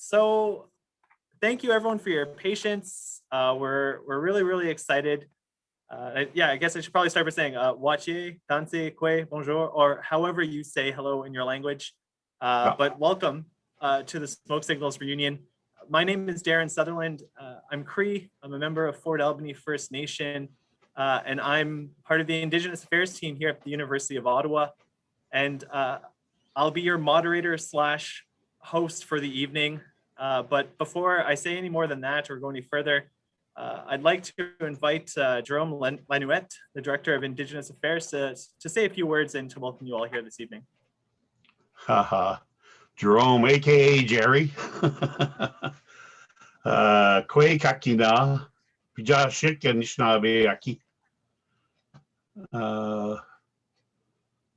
So thank you everyone for your patience. We're really excited. Yeah, I guess I should probably start by saying Wachier, Danse, Kwe, Bonjour, or however you say hello in your language. But welcome to the Smoke Signals reunion. My name is Darren Sutherland. I'm Cree. I'm a member of Fort Albany First Nation, and I'm part of the Indigenous Affairs team here at the University of Ottawa. And I'll be your moderator slash host for the evening. But before I say any more than that or go any further, I'd like to invite Jerome Lanouette, the Director of Indigenous Affairs, to say a few words and to welcome you all here this evening. Haha, Jerome, aka Jerry. Kwe kakina, pija shik and Nishnabe aki.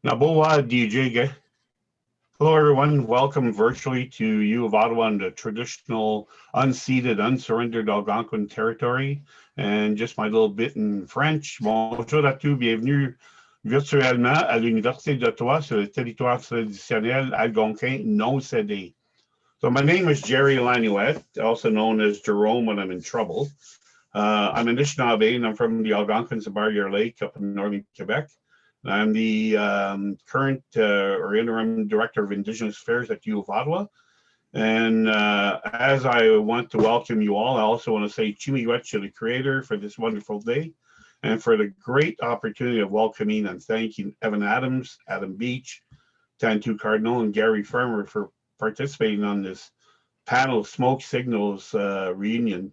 Naboa DJ. Hello, everyone. Welcome virtually to U of Ottawa on the traditional unceded, unsurrendered Algonquin territory. And just my little bit in French. Bonjour à tous, bienvenue virtuellement à l'Université d'Ottawa sur le territoire traditionnel algonquin non cédé. So my name is Jerry Lanouette, also known as Jerome when I'm in trouble. I'm an Anishinaabe and I'm from the Algonquins of Barrier Lake up in northern Quebec. I'm the current or interim director of Indigenous Affairs at U of Ottawa. And as I want to welcome you all, I also want to say Chimiwet to the creator for this wonderful day and for the great opportunity of welcoming and thanking Evan Adams, Adam Beach, Tantoo Cardinal, and Gary Farmer for participating on this panel Smoke Signals reunion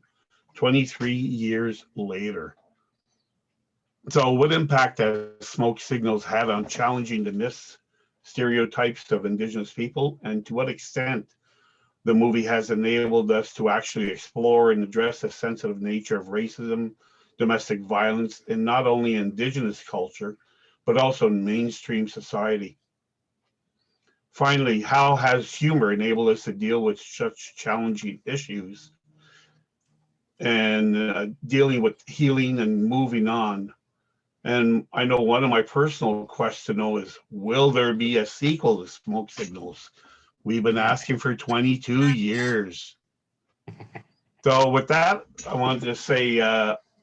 23 years later. So what impact has Smoke Signals had on challenging the myths, stereotypes of Indigenous people, and to what extent the movie has enabled us to actually explore and address the sensitive nature of racism, domestic violence, in not only Indigenous culture, but also in mainstream society? Finally, how has humor enabled us to deal with such challenging issues and dealing with healing and moving on? And I know one of my personal questions to know is, will there be a sequel to Smoke Signals? We've been asking for 22 years. So with that, I wanted to say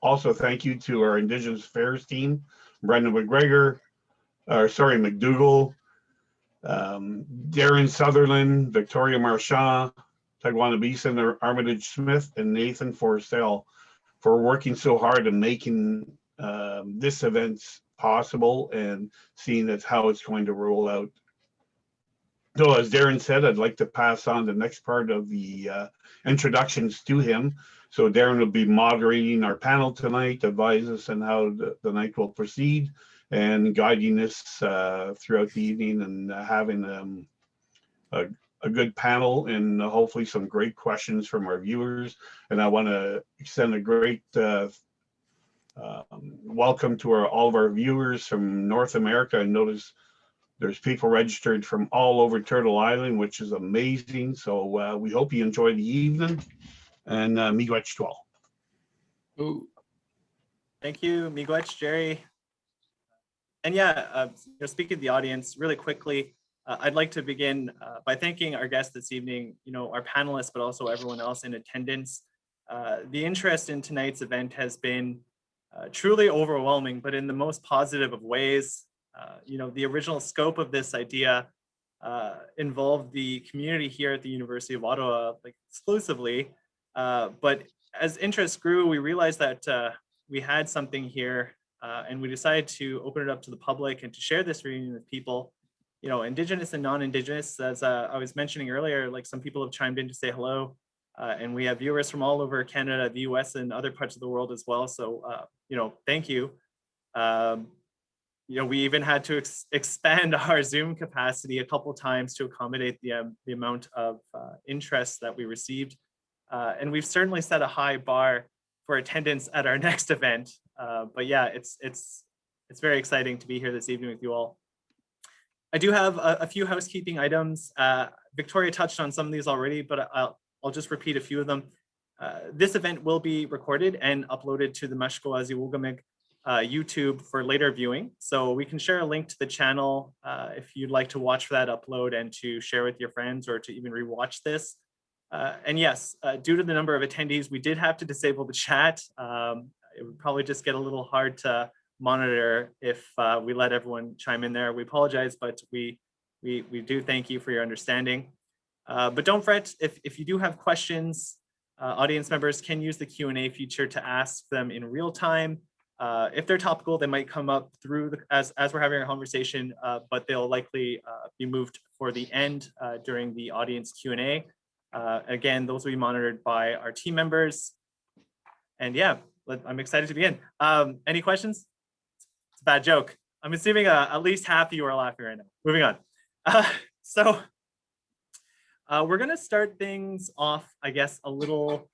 also thank you to our Indigenous Affairs team, Brenda Macdougall, Darren Sutherland, Victoria Marchand, Tagwanibisan, Armitage-Smith, and Nathan Forestall for working so hard and making this event possible and seeing that's how it's going to roll out. So as Darren said, I'd like to pass on the next part of the introductions to him. So Darren will be moderating our panel tonight, advise us on how the night will proceed, and guiding us throughout the evening and having a good panel and hopefully some great questions from our viewers. And I want to extend a great welcome to all of our viewers from North America. I notice there's people registered from all over Turtle Island, which is amazing. So we hope you enjoy the evening, and miigwech to all. Ooh. Thank you, miigwech, Jerry. And yeah, speaking to the audience really quickly, I'd like to begin by thanking our guests this evening, our panelists, but also everyone else in attendance. The interest in tonight's event has been truly overwhelming, but in the most positive of ways. The original scope of this idea involved the community here at the University of Ottawa, exclusively. But as interest grew, we realized that we had something here, and we decided to open it up to the public and to share this reunion with people, Indigenous and non-Indigenous. As I was mentioning earlier, some people have chimed in to say hello. And we have viewers from all over Canada, the US, and other parts of the world as well. So, thank you. We even had to expand our Zoom capacity a couple times to accommodate the amount of interest that we received. And we've certainly set a high bar for attendance at our next event. But yeah, it's very exciting to be here this evening with you all. I do have a few housekeeping items. Victoria touched on some of these already, but I'll just repeat a few of them. This event will be recorded and uploaded to the Mashkowazi YouTube for later viewing. So we can share a link to the channel if you'd like to watch that upload and to share with your friends or to even rewatch this. And yes, due to the number of attendees, we did have to disable the chat. It would probably just get a little hard to monitor if we let everyone chime in there. We apologize, but we do thank you for your understanding. But don't fret, if you do have questions, audience members can use the Q&A feature to ask them in real time. If they're topical, they might come up through as we're having our conversation, but they'll likely be moved for the end during the audience Q&A. Again, those will be monitored by our team members. And yeah, I'm excited to begin. Any questions? It's a bad joke. I'm assuming at least half of you are laughing right now. Moving on. We're gonna start things off, I guess, a little.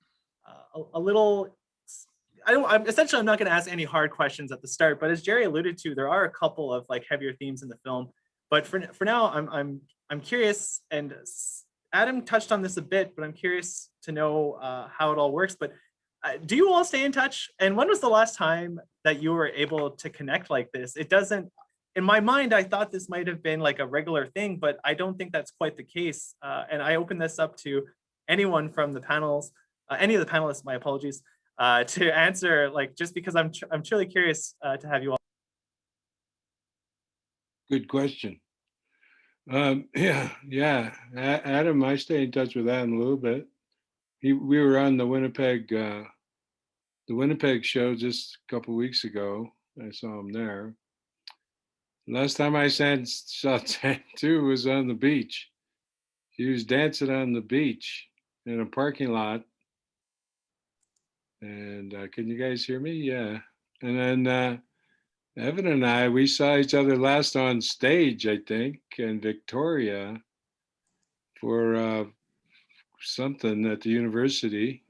Essentially, I'm not gonna ask any hard questions at the start, but as Jerry alluded to, there are a couple of like heavier themes in the film. But for now, I'm curious, and Adam touched on this a bit, but I'm curious to know how it all works. But do you all stay in touch? And when was the last time that you were able to connect like this? It doesn't. In my mind, I thought this might have been like a regular thing, but I don't think that's quite the case. And I open this up to anyone from the panels, any of the panelists, my apologies, to answer, like, just because I'm truly curious to have you all. Good question. Yeah. Adam, I stay in touch with Adam a little bit. We were on the Winnipeg show just a couple weeks ago. I saw him there. Last time I saw Tantoo was on the beach. He was dancing on the beach in a parking lot. And can you guys hear me? Yeah. And then Evan and we saw each other last on stage, I think, in Victoria for something at the university.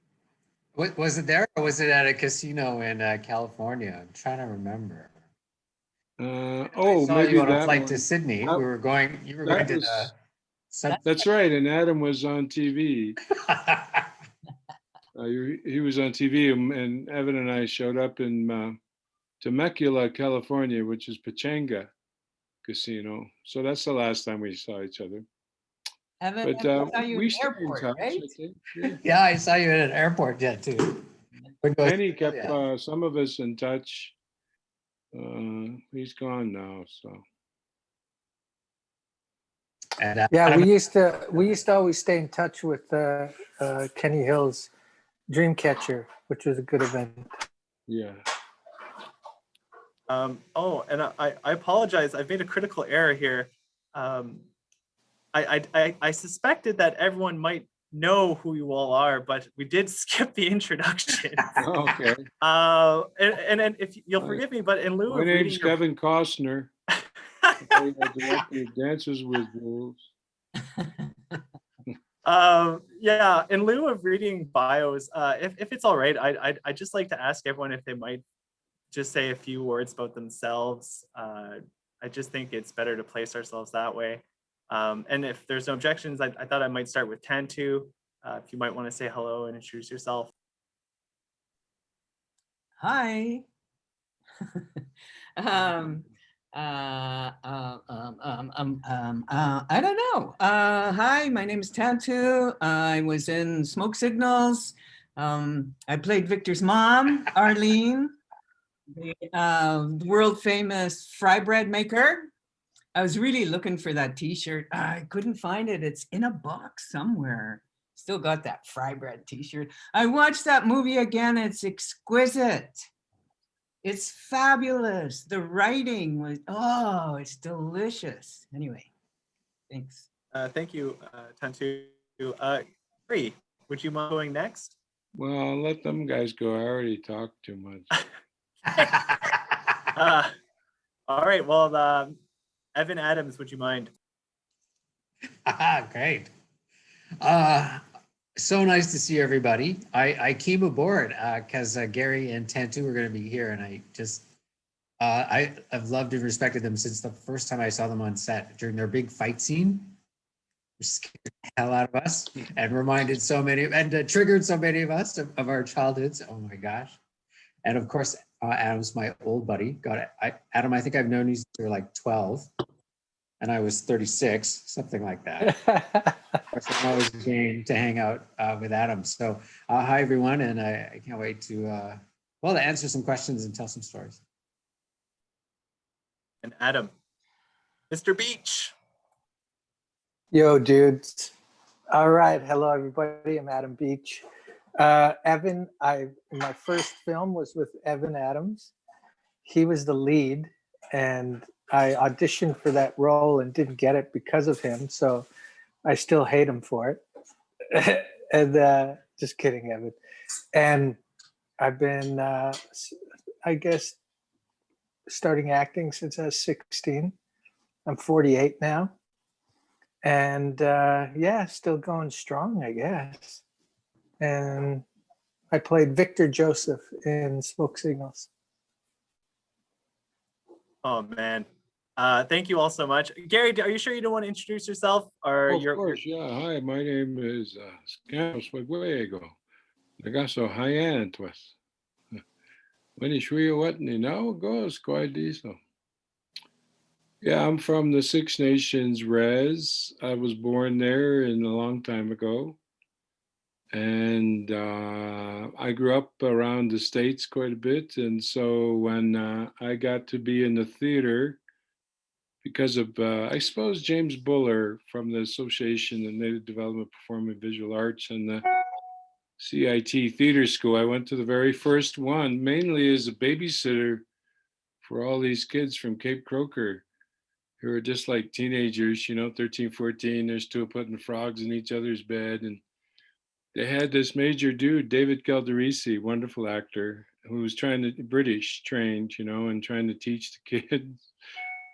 Was it there, or was it at a casino in California? I'm trying to remember. I saw maybe you on a that flight one. to Sydney. You were going to That's right, and Adam was on TV. He was on TV, and Evan and I showed up in Temecula, California, which is Pachanga Casino. So that's the last time we saw each other. Evan, But I saw you we in stay in airport, touch, right? I think. Yeah. Yeah, I saw you at an airport jet too. Penny kept some of us in touch. He's gone now, so. And, Yeah, we used to always stay in touch with Kenny Hill's Dreamcatcher, which was a good event. Yeah. And I apologize. I've made a critical error here. I suspected that everyone might know who you all are, but we did skip the introduction. Okay. And if you'll forgive me, but in lieu My of name's reading Kevin Costner. I director of Dances with Wolves. Yeah, in lieu of reading bios, if it's all right, I'd just like to ask everyone if they might just say a few words about themselves. I just think it's better to place ourselves that way. And if there's no objections, I thought I might start with Tantoo. If you might want to say hello and introduce yourself. Hi. I don't know. Hi, my name is Tantoo. I was in Smoke Signals. I played Victor's mom, Arlene, the world famous fry bread maker. I was really looking for that t-shirt. I couldn't find it. It's in a box somewhere. Still got that fry bread t-shirt. I watched that movie again. It's exquisite. It's fabulous. The writing was, oh, it's delicious. Anyway, thanks. Thank you, Tantoo. Bree, would you mind going next? Well, let them guys go. I already talked too much. All right, well, Evan Adams, would you mind? Great. So nice to see everybody. I came aboard because Gary and Tantoo were going to be here, and I've loved and respected them since the first time I saw them on set during their big fight scene. It scared the hell out of us and reminded so many and triggered so many of us of our childhoods. Oh my gosh! And of course, Adam's my old buddy. Adam, I think I've known you since you were like 12. and I was 36, something like that. So I'm always game to hang out with Adam. So hi, everyone, and I can't wait to, well, to answer some questions and tell some stories. And Adam, Mr. Beach. Yo, dudes. All right. Hello, everybody. I'm Adam Beach. Evan, my first film was with Evan Adams. He was the lead, and I auditioned for that role and didn't get it because of him. So I still hate him for it. And just kidding, Evan. And I've been, I guess, starting acting since I was 16. I'm 48 now. And yeah, still going strong, I guess. And I played Victor Joseph in Smoke Signals. Oh man. Thank you all so much. Gary, are you sure you don't want to introduce yourself? Or Of course, yeah. Hi, my name is Scanos Wagwego. Nagaso Hyan Twas. When you shui what now goes quite diesel. Yeah, I'm from the Six Nations Res. I was born there a long time ago. And I grew up around the States quite a bit. And so when I got to be in the theater, because of, I suppose, James Buller from the Association of Native Development Performing Visual Arts and the CIT Theater School, I went to the very first one, mainly as a babysitter for all these kids from Cape Croker who are just like teenagers, 13, 14. They're still putting frogs in each other's bed. And they had this major dude, David Calderisi, wonderful actor, who was British trained, and trying to teach the kids.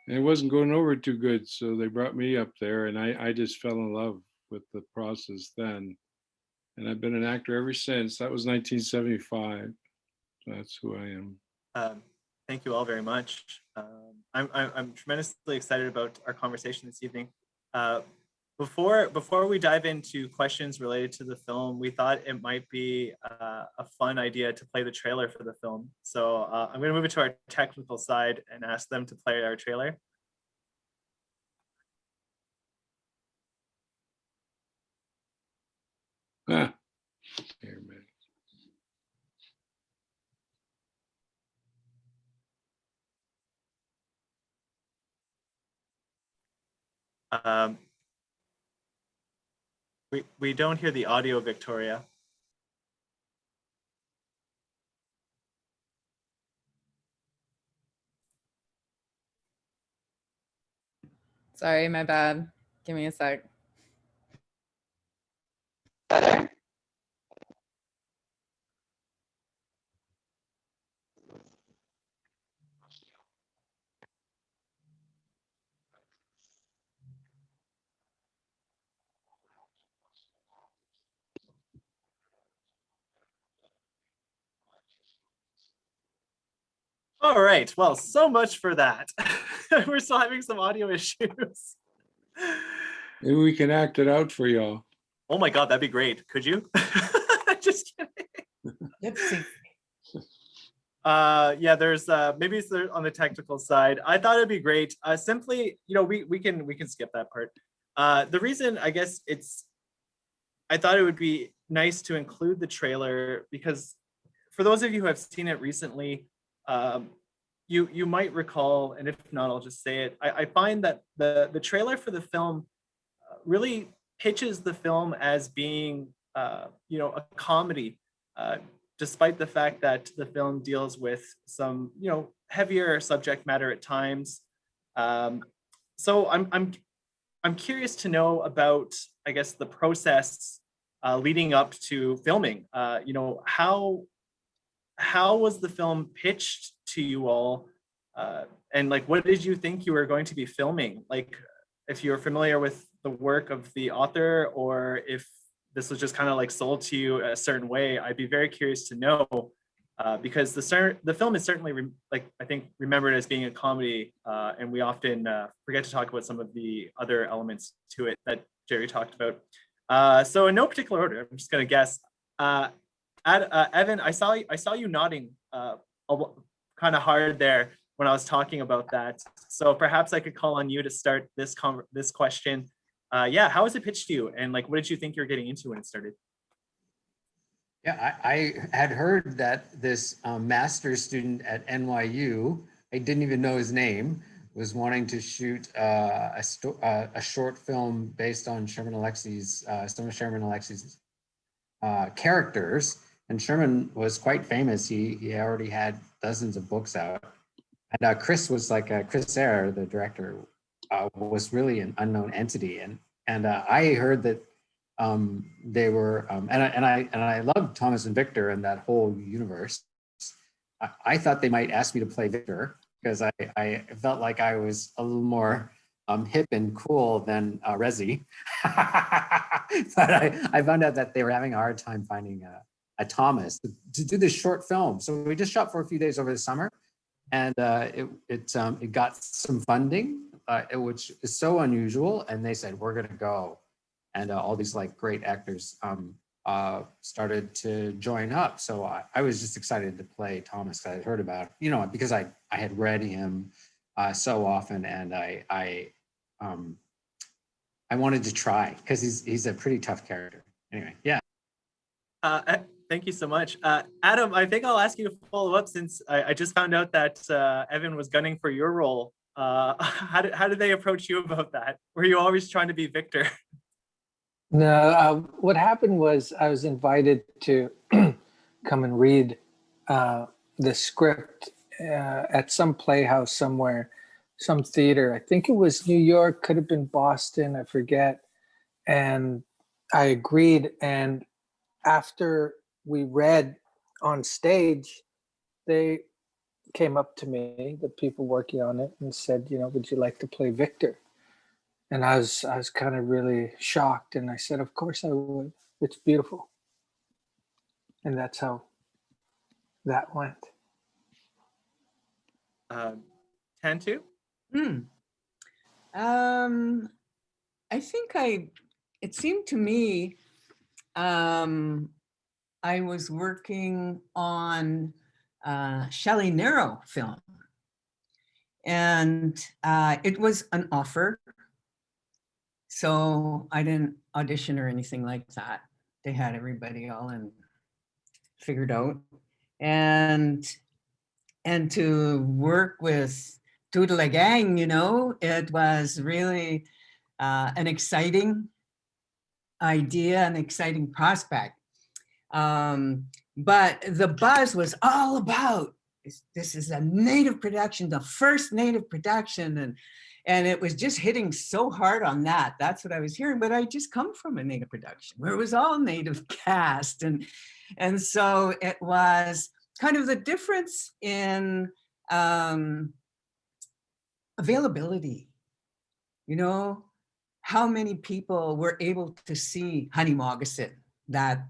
And it wasn't going over too good. So they brought me up there, and I just fell in love with the process then. And I've been an actor ever since. That was 1975. So that's who I am. Thank you all very much. I'm tremendously excited about our conversation this evening. Before we dive into questions related to the film, we thought it might be a fun idea to play the trailer for the film. So I'm going to move it to our technical side and ask them to play our trailer. Here, man. We don't hear the audio, Victoria. Sorry, my bad. Give me a sec. Better? All right, well, so much for that. We're still having some audio issues. Maybe we can act it out for y'all. Oh my God, that'd be great. Could you? Just kidding. Let's see. Yeah, there's maybe it's on the technical side. I thought it'd be great. Simply, we can skip that part. The reason, I guess, I thought it would be nice to include the trailer because for those of you who have seen it recently, you might recall, and if not, I'll just say it. I find that the trailer for the film really pitches the film as being a comedy, despite the fact that the film deals with some heavier subject matter at times. So I'm curious to know about, I guess, the process leading up to filming. How was the film pitched to you all? And like, what did you think you were going to be filming? Like, if you're familiar with the work of the author, or if this was just kind of like sold to you a certain way, I'd be very curious to know, because the film is certainly I think remembered as being a comedy, and we often forget to talk about some of the other elements to it that Jerry talked about. So in no particular order, I'm just going to guess. Evan, I saw you nodding kind of hard there. when I was talking about that. So perhaps I could call on you to start this question. Yeah, how was it pitched to you? And like, what did you think you were getting into when it started? Yeah, I had heard that this master's student at NYU, I didn't even know his name, was wanting to shoot a short film based on Sherman Alexi's, some of Sherman Alexi's characters. And Sherman was quite famous. He already had dozens of books out. And Chris was like, Chris Eyre, the director, was really an unknown entity. And I heard that they were, and I loved Thomas and Victor and that whole universe. I thought they might ask me to play Victor because I felt like I was a little more hip and cool than Resi. But I found out that they were having a hard time finding a Thomas to do this short film. So we just shot for a few days over the summer, and it got some funding, which is so unusual. And they said, we're gonna go. And all these like great actors started to join up. So I was just excited to play Thomas. I had heard about, because I had read him so often, and I wanted to try because he's a pretty tough character. Anyway, yeah. Thank you so much. Adam, I think I'll ask you to follow up since I just found out that Evan was gunning for your role. How did they approach you about that? Were you always trying to be Victor? No, what happened was I was invited to come and read the script at some playhouse somewhere, some theater. I think it was New York, could have been Boston, I forget. And I agreed. And after we read on stage, they came up to me, the people working on it, and said, would you like to play Victor? And I was kind of really shocked, and I said, of course I would. It's beautiful. And that's how that went. Tantoo? I think it seemed to me, I was working on Shelley Nero film. And it was an offer. So I didn't audition or anything like that. They had everybody all figured out. And to work with toute la gang, it was really an exciting idea, an exciting prospect. But the buzz was all about, this is a Native production, the first Native production, and it was just hitting so hard on that. That's what I was hearing. But I just come from a Native production where it was all Native cast, and so it was kind of the difference in availability. How many people were able to see Honey Maugasin, that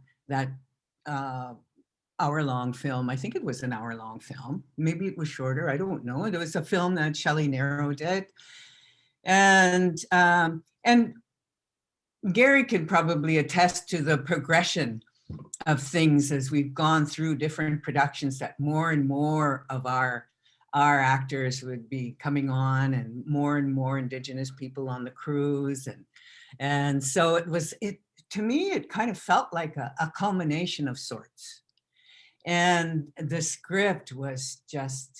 hour-long film. I think it was an hour-long film. Maybe it was shorter. I don't know. It was a film that Shelley Nero did. And Gary could probably attest to the progression of things as we've gone through different productions, that more and more of our actors would be coming on, and more Indigenous people on the crews. And so to me, it kind of felt like a culmination of sorts. And the script was just,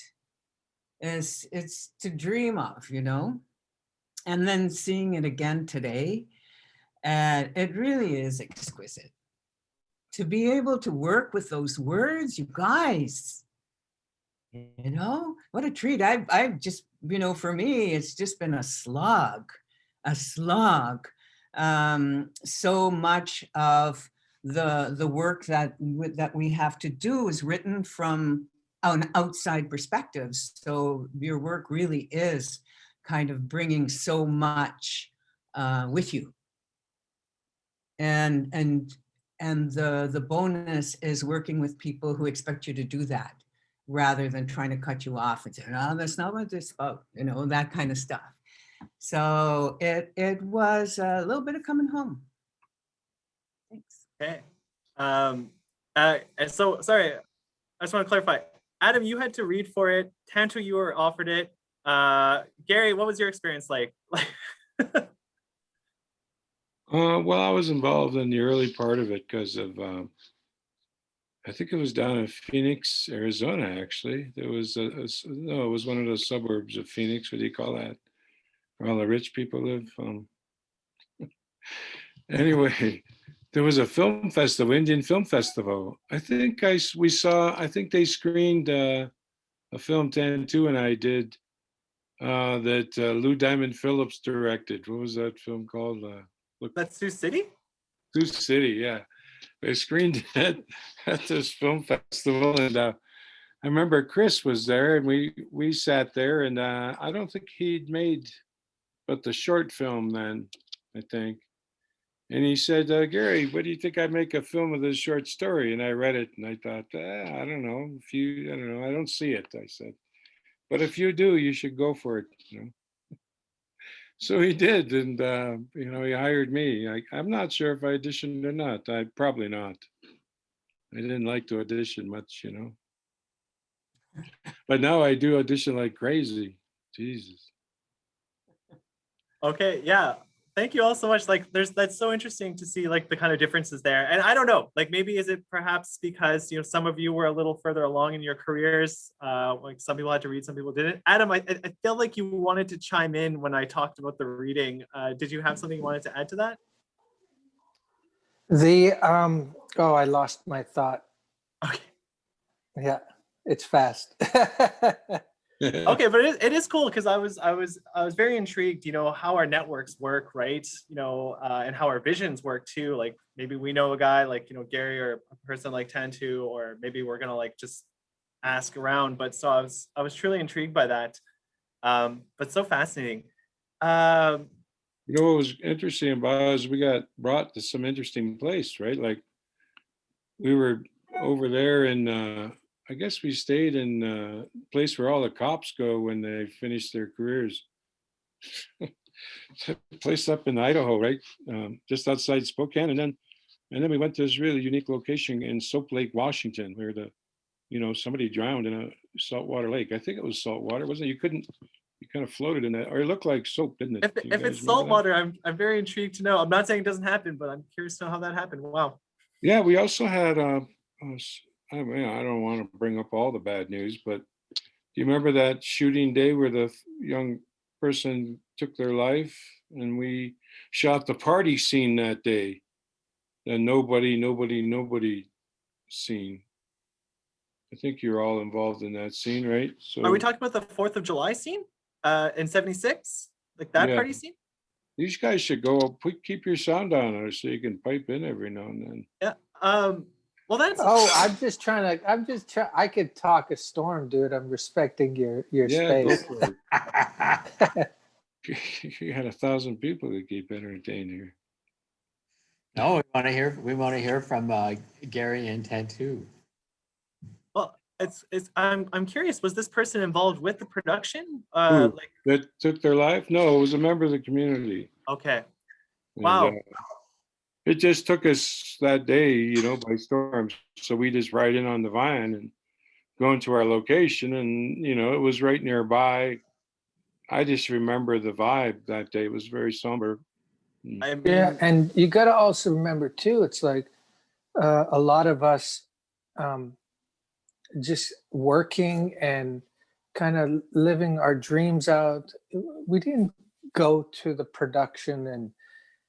it's to dream of, And then seeing it again today, it really is exquisite. To be able to work with those words, you guys, what a treat. I've just, for me, it's just been a slog. So much of the work that we have to do is written from an outside perspective. So your work really is kind of bringing so much with you. And the bonus is working with people who expect you to do that, rather than trying to cut you off and say, no, that's not what this is about, that kind of stuff. So it was a little bit of coming home. Thanks. Okay. And so, sorry, I just want to clarify. Adam, you had to read for it. Tantoo, you were offered it. Gary, what was your experience like? Well, I was involved in the early part of it because of, I think it was down in Phoenix, Arizona, actually. There was no, it was one of the suburbs of Phoenix. What do you call that? Where all the rich people live. Anyway, there was a film festival, Indian Film Festival. I think I think they screened a film Tantoo and I did that Lou Diamond Phillips directed. What was that film called? That's Sioux City? Sioux City, yeah. They screened it at this film festival, and I remember Chris was there, and we sat there, and I don't think he'd made but the short film then, I think. And he said, Gary, what do you think I'd make a film of this short story? And I read it, and I thought, I don't know, I don't know, I don't see it, I said. But if you do, you should go for it, you know. So he did, and you know, he hired me. I'm not sure if I auditioned or not. I probably not. I didn't like to audition much, you know. But now I do audition like crazy. Jesus. Okay, yeah. Thank you all so much. Like, that's so interesting to see like the kind of differences there. And I don't know, like maybe is it perhaps because some of you were a little further along in your careers, like some people had to read, some people didn't. Adam, I feel like you wanted to chime in when I talked about the reading. Did you have something you wanted to add to that? Oh, I lost my thought. Okay. Yeah, it's fast. Okay, but it is cool because I was very intrigued, how our networks work, right? And how our visions work too. Like maybe we know a guy like Gary or a person like Tantoo, or maybe we're gonna like just ask around. But so I was truly intrigued by that. But so fascinating. What was interesting about it is we got brought to some interesting place, right? Like we were over there in I guess we stayed in a place where all the cops go when they finish their careers. Place up in Idaho, right? Just outside Spokane. And then we went to this really unique location in Soap Lake, Washington, where somebody drowned in a saltwater lake. I think it was saltwater, wasn't it? You kind of floated in that, or it looked like soap, didn't it? If it's saltwater, I'm very intrigued to know. I'm not saying it doesn't happen, but I'm curious to know how that happened. Wow. Yeah, we also had I don't want to bring up all the bad news, but do you remember that shooting day where the young person took their life, and we shot the party scene that day, and nobody seen. I think you're all involved in that scene, right? So are we talking about the 4th of July scene in 76? Like that party scene? These guys should go keep your sound on so you can pipe in every now and then. Yeah. Well, that's. Oh, I could talk a storm, dude. I'm respecting your space. Go for it. You had 1,000 people to keep entertained here. No, we want to hear from Gary and Tantoo. Well, I'm curious. Was this person involved with the production? That took their life? No, it was a member of the community. Okay. Wow. And, it just took us that day, by storm. So we just ride in on the van and go into our location, and it was right nearby. I just remember the vibe that day. It was very somber. Yeah, and you got to also remember too, it's like a lot of us just working and kind of living our dreams out. We didn't go to the production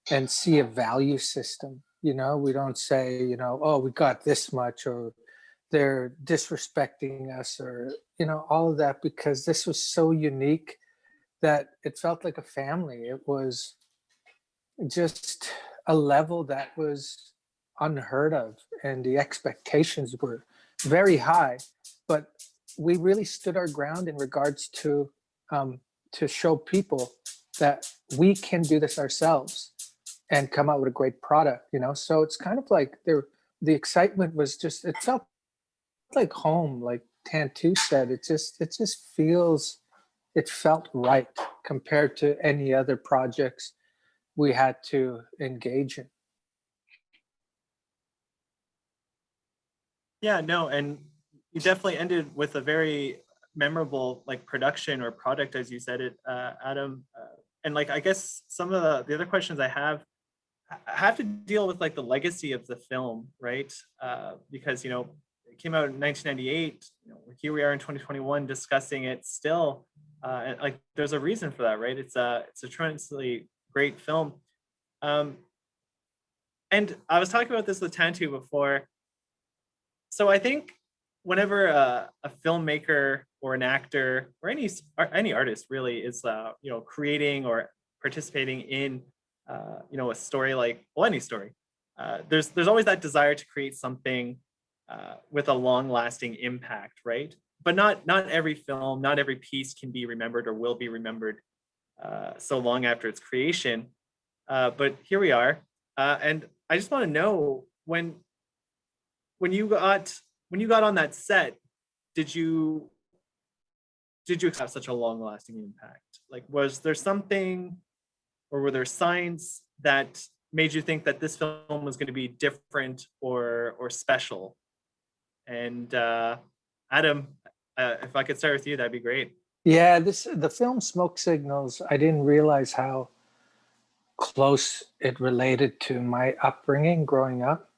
and see a value system. We don't say, oh, we got this much, or they're disrespecting us, or all of that, because this was so unique that it felt like a family. It was just a level that was unheard of, and the expectations were very high, but we really stood our ground in regards to show people that we can do this ourselves and come out with a great product. So it's kind of like the excitement was just, it felt like home, like Tantoo said. It felt right compared to any other projects we had to engage in. Yeah, no, and you definitely ended with a very memorable like production or product, as you said it, Adam. And like, I guess some of the other questions I have to deal with like the legacy of the film, right? Because, you know, it came out in 1998, you know, here we are in 2021 discussing it still. And like, there's a reason for that, right? It's a tremendously great film. And I was talking about this with Tantoo before. So I think whenever a filmmaker or an actor or any artist really is, you know, creating or participating in, you know, a story like, well, any story, there's always that desire to create something with a long-lasting impact, right? But not every film, not every piece can be remembered or will be remembered so long after its creation. But here we are, and I just want to know when you got on that set, did you have such a long-lasting impact? Like, was there something, or were there signs that made you think that this film was going to be different or special? And Adam, if I could start with you, that'd be great. Yeah, the film Smoke Signals, I didn't realize how close it related to my upbringing growing up.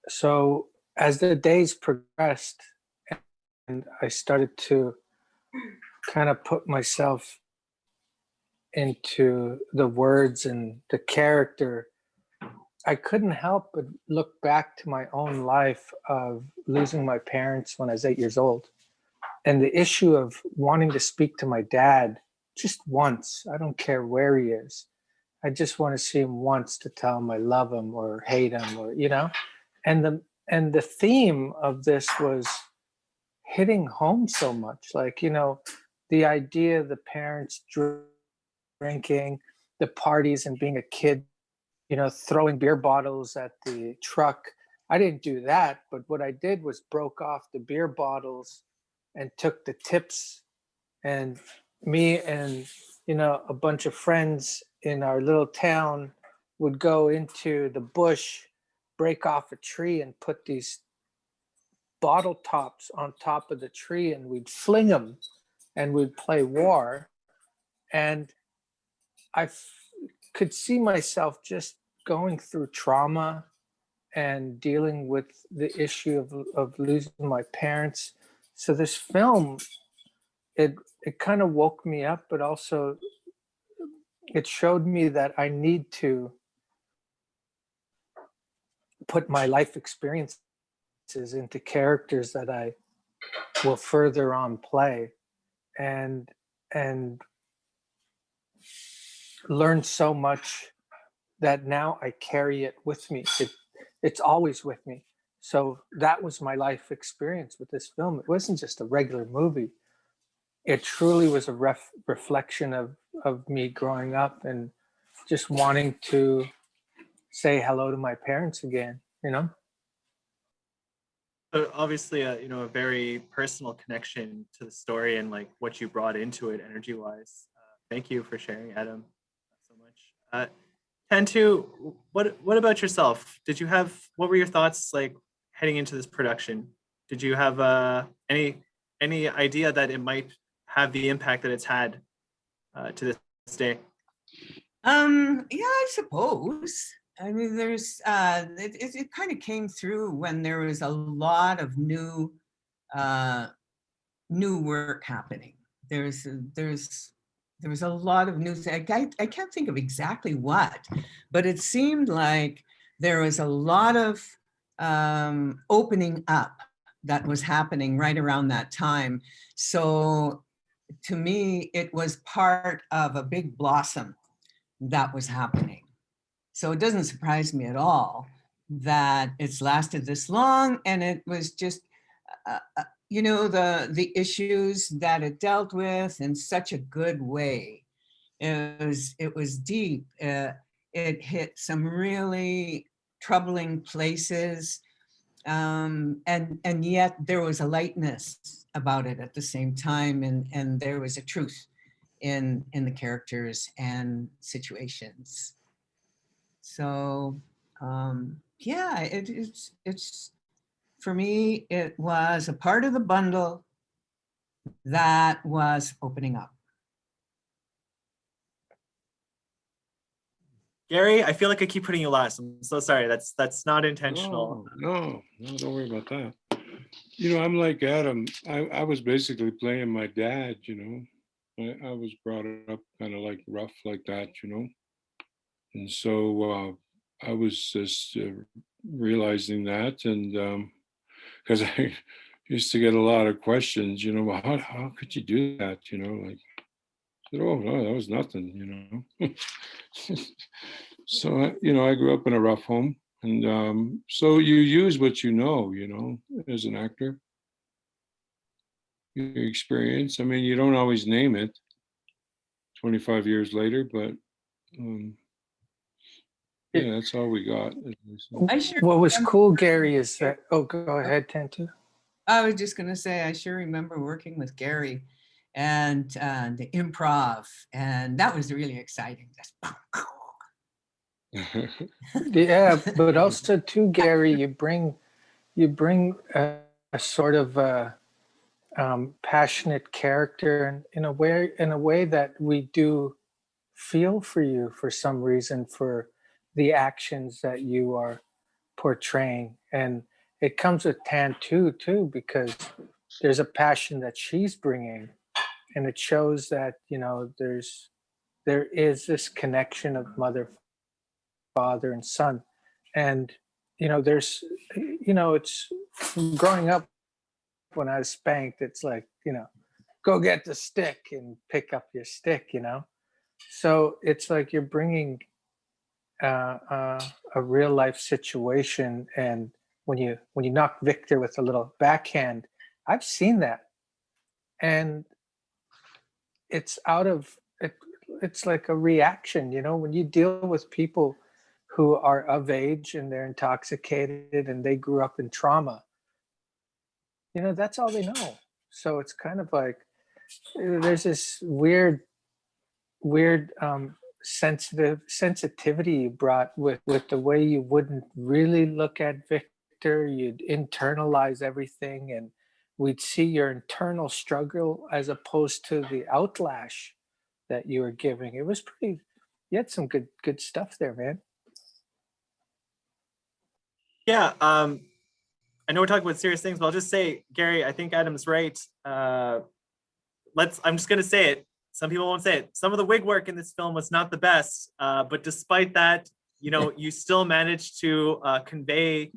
So as the days progressed and I started to kind of put myself into the words and the character, I couldn't help but look back to my own life of losing my parents when I was 8 years old. And the issue of wanting to speak to my dad just once, I don't care where he is. I just want to see him once to tell him I love him or hate him, or, you know, and the theme of this was hitting home so much. Like, you know, the idea of the parents drinking, the parties, and being a kid, you know, throwing beer bottles at the truck. I didn't do that, but what I did was broke off the beer bottles and took the tips, and me and, you know, a bunch of friends in our little town would go into the bush, break off a tree and put these bottle tops on top of the tree, and we'd fling them and we'd play war. And I could see myself just going through trauma and dealing with the issue of losing my parents. So this film, it kind of woke me up, but also it showed me that I need to put my life experiences into characters that I will further on play, and learn so much that now I carry it with me. It's always with me. So that was my life experience with this film. It wasn't just a regular movie. It truly was a reflection of me growing up and just wanting to say hello to my parents again, you know? So obviously, you know, a very personal connection to the story and like what you brought into it energy-wise. Thank you for sharing, Adam, so much. Tantoo, what about yourself? What were your thoughts like heading into this production? Did you have any idea that it might have the impact that it's had to this day? Yeah, I suppose. I mean, there's it kind of came through when there was a lot of new work happening. There was a lot of new things. I can't think of exactly what, but it seemed like there was a lot of opening up that was happening right around that time. So to me, it was part of a big blossom that was happening. So it doesn't surprise me at all that it's lasted this long, and it was just, you know, the issues that it dealt with in such a good way. It was deep. It hit some really troubling places, and yet there was a lightness about it at the same time, and there was a truth in the characters and situations. So yeah, it's for me, it was a part of the bundle that was opening up. Gary, I feel like I keep putting you last. I'm so sorry. That's not intentional. No, don't worry about that. You know, I'm like Adam. I was basically playing my dad, you know. I was brought up kind of like rough like that, you know. And so I was just realizing that, and because I used to get a lot of questions, you know, well, how could you do that, you know, like, I said, oh no, that was nothing, you know. So you know, I grew up in a rough home, and so you use what you know, as an actor, your experience. I mean, you don't always name it 25 years later, but yeah, that's all we got. I sure What was remember cool, working Gary, with is that, oh, go ahead, Tantoo. I was just going to say, I sure remember working with Gary and the improv, and that was really exciting. Just Yeah, but also too, Gary, you bring a sort of passionate character, and in a way that we do feel for you for some reason, for the actions that you are portraying. And it comes with Tantoo too, because there's a passion that she's bringing, and it shows that, you know, there is this connection of mother, father, and son. And you know, there's, you know, it's growing up, when I was spanked, it's like, you know, go get the stick and pick up your stick, you know. So it's like you're bringing a real life situation, and when you knock Victor with a little backhand, I've seen that, and it's out of it. It's like a reaction, you know, when you deal with people who are of age and they're intoxicated and they grew up in trauma. You know, that's all they know. So it's kind of like there's this weird sensitivity you brought with the way you wouldn't really look at Victor. You'd internalize everything, and we'd see your internal struggle as opposed to the outlash that you were giving. It was pretty, you had some good stuff there, man. Yeah, I know we're talking about serious things, but I'll just say, Gary, I think Adam's right. I'm just gonna say it. Some people won't say it. Some of the wig work in this film was not the best, but despite that, you know, you still managed to convey,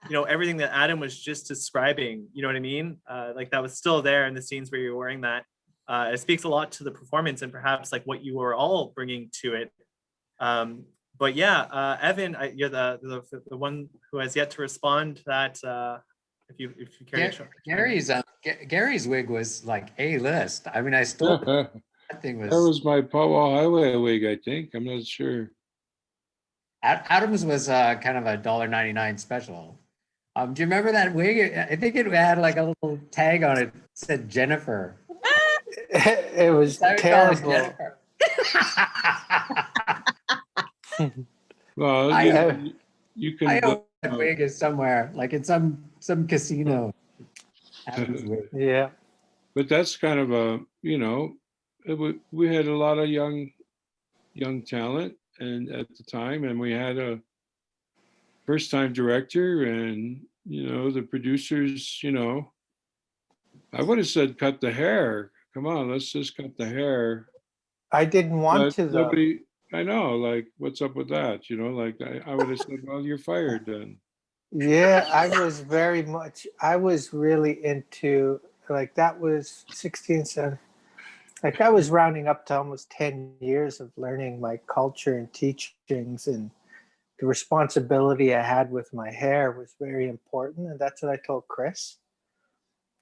you know, everything that Adam was just describing. You know what I mean? Like that was still there in the scenes where you were wearing that. It speaks a lot to the performance and perhaps like what you were all bringing to it. But yeah, Evan, you're the one who has yet to respond to that. If you care to Gary's wig was like A-list. I mean, I still that thing That was my Powell Highway wig, I think. I'm not sure. Adams was kind of a $1.99 special. Do you remember that wig? I think it had like a little tag on it that said Jennifer. It was I would call it terrible. Jennifer. Well, you can. I hope that wig is somewhere, like in some casino. Adam's wig. Yeah. But that's kind of a, you know, we had a lot of young talent, and at the time, and we had a first-time director, and you know, the producers, you know, I would have said cut the hair. Come on, let's just cut the hair. I didn't want to though. Nobody, I know, like, what's up with that? You know, like I would have said, well, you're fired then. Yeah, I was really into, like, that was 16, 17. Like I was rounding up to almost 10 years of learning my culture and teachings, and the responsibility I had with my hair was very important. And that's what I told Chris,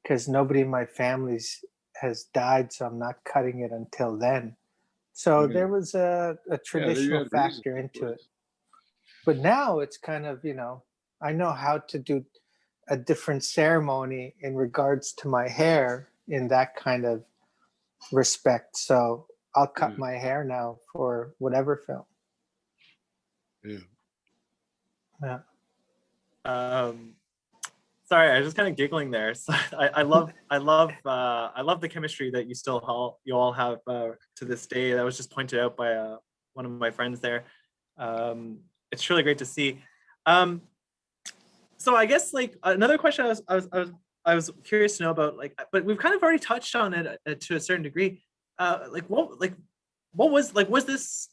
because nobody in my family has died, so I'm not cutting it until then. So there was a traditional factor into it. But now it's kind of, you know, I know how to do a different ceremony in regards to my hair in that kind of respect. So I'll cut my hair now for whatever film. Yeah. Yeah. Sorry, I was just kind of giggling there. So I love the chemistry that you all have to this day. That was just pointed out by one of my friends there. It's really great to see. So I guess like another question I was curious to know about, like, but we've kind of already touched on it to a certain degree. Was this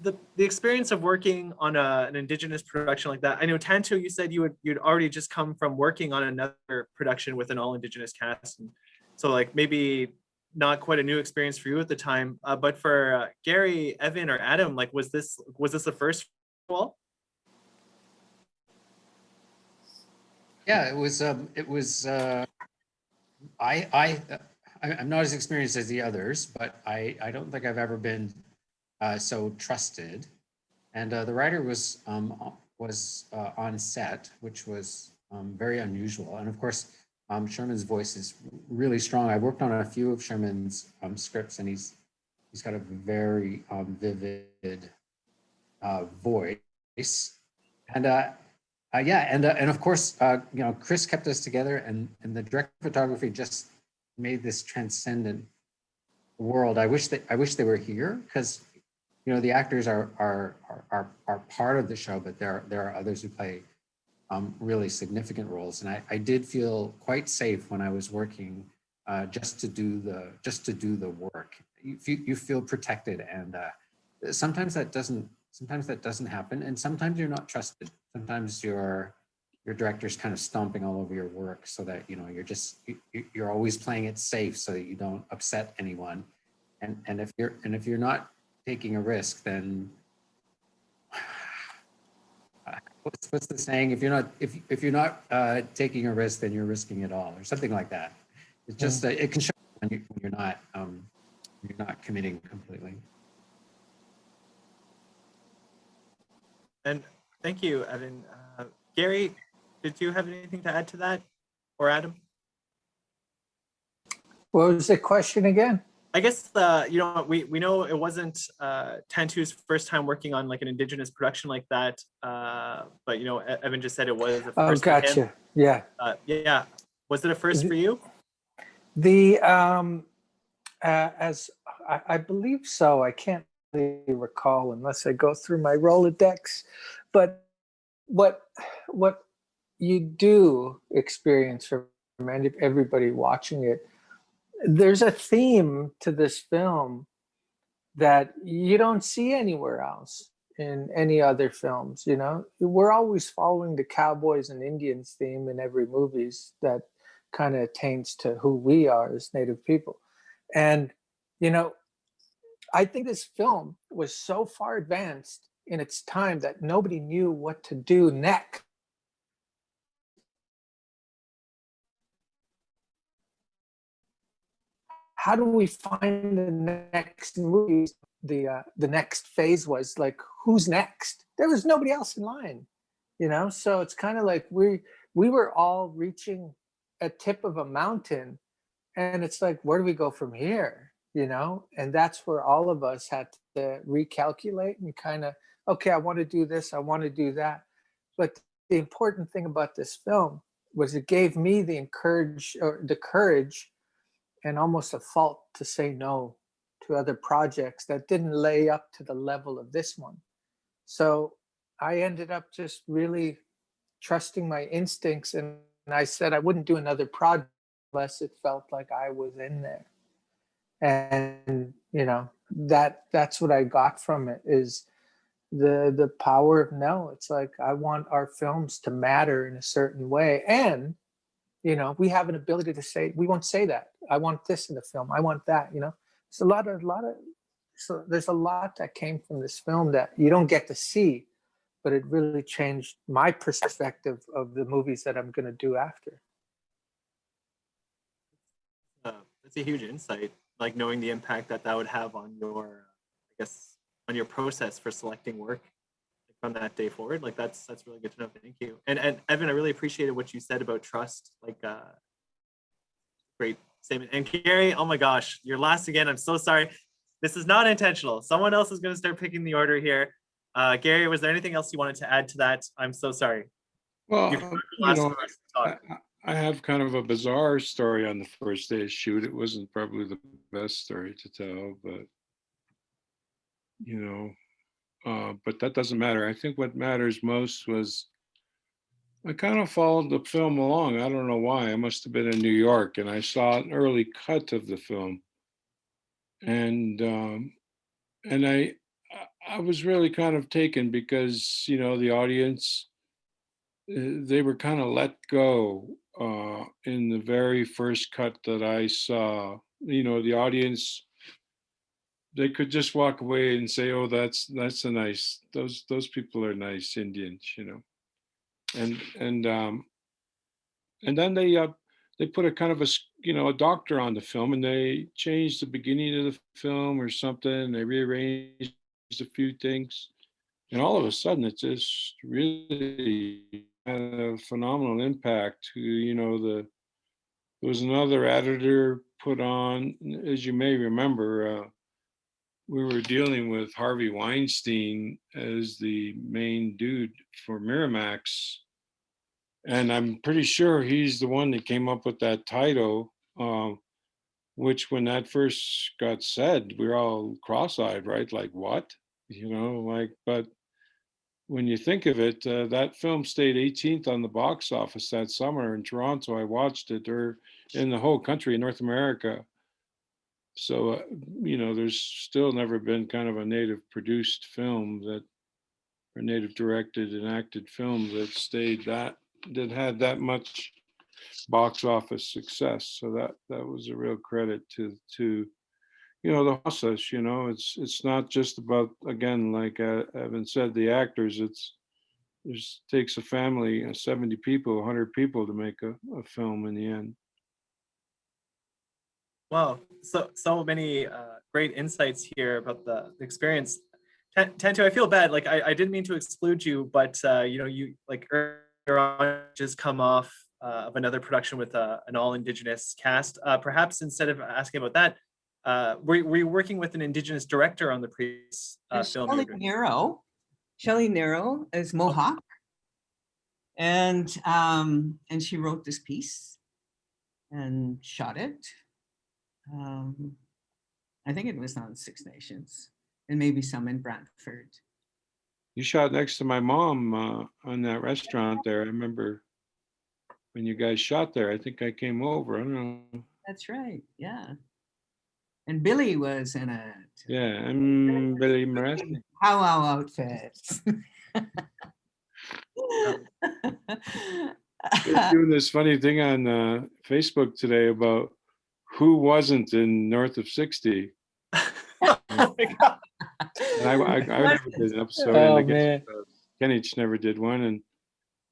the experience of working on an Indigenous production like that? I know Tantoo, you said you'd already just come from working on another production with an all Indigenous cast, and so like maybe not quite a new experience for you at the time. But for Gary, Evan, or Adam, like was this the first for you all? Yeah, it was. I'm not as experienced as the others, but I don't think I've ever been so trusted. And the writer was on set, which was very unusual. And of course, Sherman's voice is really strong. I worked on a few of Sherman's scripts, and he's got a very vivid voice. And and of course, Chris kept us together, and the director of photography just made this transcendent world. I wish they were here, because the actors are part of the show, but there are others who play really significant roles. And I did feel quite safe when I was working just to do the work. You feel protected, and sometimes that doesn't happen, and sometimes you're not trusted. Sometimes your director's kind of stomping all over your work, so that you're always playing it safe so that you don't upset anyone. And if you're not taking a risk, then what's the saying? If you're not taking a risk, then you're risking it all, or something like that. It's just it can show when you're not committing completely. And thank you, Evan. Gary, did you have anything to add to that, or Adam? What was the question again? I guess we know it wasn't Tantoo's first time working on like an Indigenous production like that, but Evan just said it was a first. Oh, gotcha. For him. Yeah. Was it a first for you? The as I believe so. I can't really recall unless I go through my Rolodex, but what you do experience from everybody watching it, there's a theme to this film that you don't see anywhere else in any other films. We're always following the cowboys and Indians theme in every movies that kind of attains to who we are as Native people. And I think this film was so far advanced in its time that nobody knew what to do next. How do we find the next movie? The next phase was like, who's next? There was nobody else in line, So it's kind of like we were all reaching a tip of a mountain, and it's like, where do we go from here? And that's where all of us had to recalculate and kind of, okay, I want to do this, I want to do that. But the important thing about this film was it gave me the courage and almost a fault to say no to other projects that didn't lay up to the level of this one. So I ended up just really trusting my instincts, and I said I wouldn't do another project unless it felt like I was in there. And that's what I got from it, is the power of no. It's like, I want our films to matter in a certain way, and we have an ability to say, we won't say that, I want this in the film, I want that. It's so there's a lot that came from this film that you don't get to see, but it really changed my perspective of the movies that I'm going to do after. That's a huge insight, like knowing the impact that would have on on your process for selecting work from that day forward. Like that's really good to know. Thank you. And Evan, I really appreciated what you said about trust. Like great statement. And Gary, oh my gosh, you're last again. I'm so sorry. This is not intentional. Someone else is going to start picking the order here. Gary, was there anything else you wanted to add to that? I'm so sorry. Well, I have kind of a bizarre story on the first day of shoot. It wasn't probably the best story to tell, but but that doesn't matter. I think what matters most was I kind of followed the film along. I don't know why. I must have been in New York, and I saw an early cut of the film, and I was really kind of taken because the audience, they were kind of let go in the very first cut that I saw. The audience, they could just walk away and say, "Oh, that's a nice. Those people are nice Indians," and then they put a kind of a doctor on the film, and they changed the beginning of the film or something. They rearranged a few things, and all of a sudden it just really had a phenomenal impact. There was another editor put on, as you may remember. We were dealing with Harvey Weinstein as the main dude for Miramax. And I'm pretty sure he's the one that came up with that title, which when that first got said, we were all cross-eyed, right? Like, what? But when you think of it, that film stayed 18th on the box office that summer in Toronto. I watched it, or in the whole country, in North America. So, there's still never been kind of a native produced film or native directed and acted film that had that much box office success. So that was a real credit to the process. It's not just about, again, like Evan said, the actors. It takes a family, 70 people, 100 people to make a film in the end. Wow, so many great insights here about the experience. Tantoo, I feel bad. Like I didn't mean to exclude you, but you like earlier on just come off of another production with an all Indigenous cast. Perhaps instead of asking about that, were you working with an Indigenous director on the previous film? Shelley Nero is Mohawk, and she wrote this piece and shot it. I think it was on Six Nations and maybe some in Brantford. You shot next to my mom on that restaurant there. I remember when you guys shot there. I think I came over. I don't know. That's right. Yeah. And Billy was in it. Yeah, I'm Billy Moresny. Powwow outfits. They're doing this funny thing on Facebook today about who wasn't in North of 60. Oh my God. And I never did an episode, Oh, and I guess man. Kenich never did one, and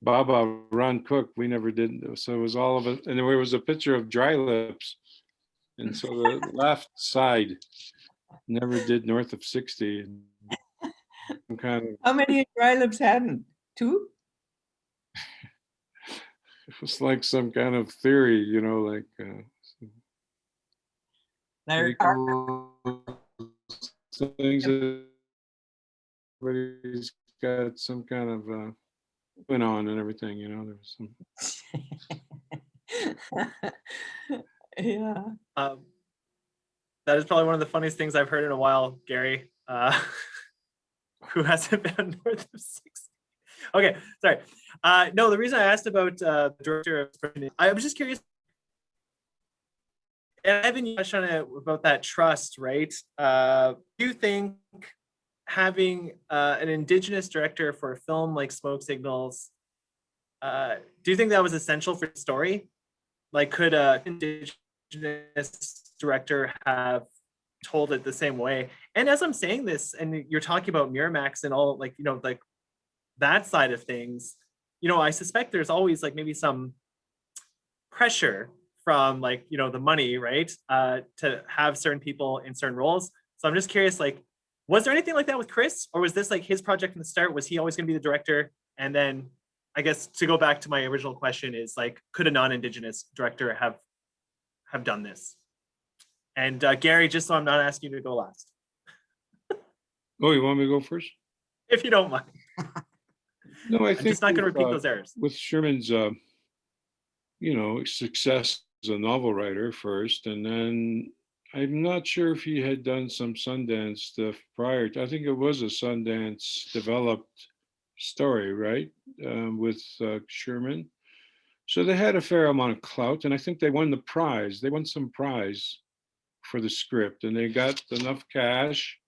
Baba Ron Cook, we never did. So it was all of it, and there was a picture of Dry Lips, and so the left side never did North of 60. I'm kind of. How many Dry Lips hadn't? 2? It was like some kind of theory, like. There Things that everybody's got some kind of went on and everything, there was some. Yeah. That is probably one of the funniest things I've heard in a while, Gary. Who hasn't been north of 60? Okay, sorry. No, the reason I asked about the director of, I was just curious. And Evan, you touched on it about that trust, right? Do you think having an Indigenous director for a film like Smoke Signals, do you think that was essential for the story? Like, could an Indigenous director have told it the same way? And as I'm saying this, and you're talking about Miramax and all, like, like that side of things, I suspect there's always like maybe some pressure from like, the money, right? To have certain people in certain roles. So I'm just curious, like, was there anything like that with Chris, or was this like his project from the start? Was he always going to be the director? And then I guess to go back to my original question is like, could a non-Indigenous director have done this? And Gary, just so I'm not asking you to go last. Oh, you want me to go first? If you don't mind. No, I I'm think just not going to repeat those errors. with Sherman's success as a novel writer first, and then I'm not sure if he had done some Sundance stuff prior. I think it was a Sundance developed story, right, with Sherman. So they had a fair amount of clout, and I think they won the prize. They won some prize for the script, and they got enough cash.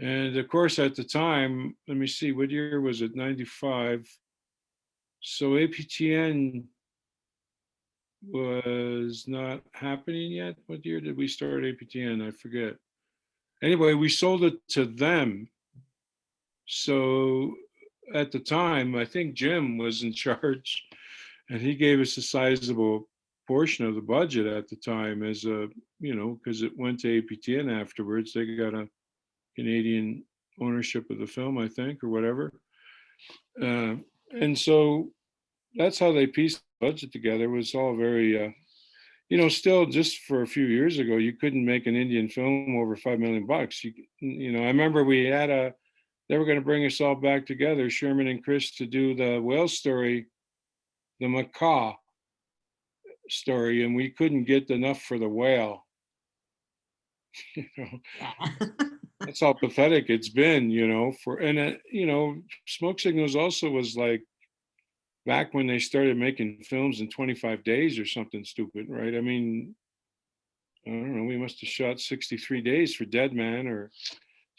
And of course, at the time, let me see, what year was it? 95. So APTN was not happening yet. What year did we start APTN? I forget. Anyway, we sold it to them. So at the time, I think Jim was in charge, and he gave us a sizable portion of the budget at the time as a, because it went to APTN afterwards. They got a Canadian ownership of the film, I think, or whatever. And so that's how they pieced the budget together. It was all very, still just for a few years ago, you couldn't make an Indian film over $5 million. I remember they were going to bring us all back together, Sherman and Chris, to do the whale story, the macaw story, and we couldn't get enough for the whale. That's how pathetic it's been, Smoke Signals also was like back when they started making films in 25 days or something stupid, right? I mean, I don't know, we must have shot 63 days for Dead Man or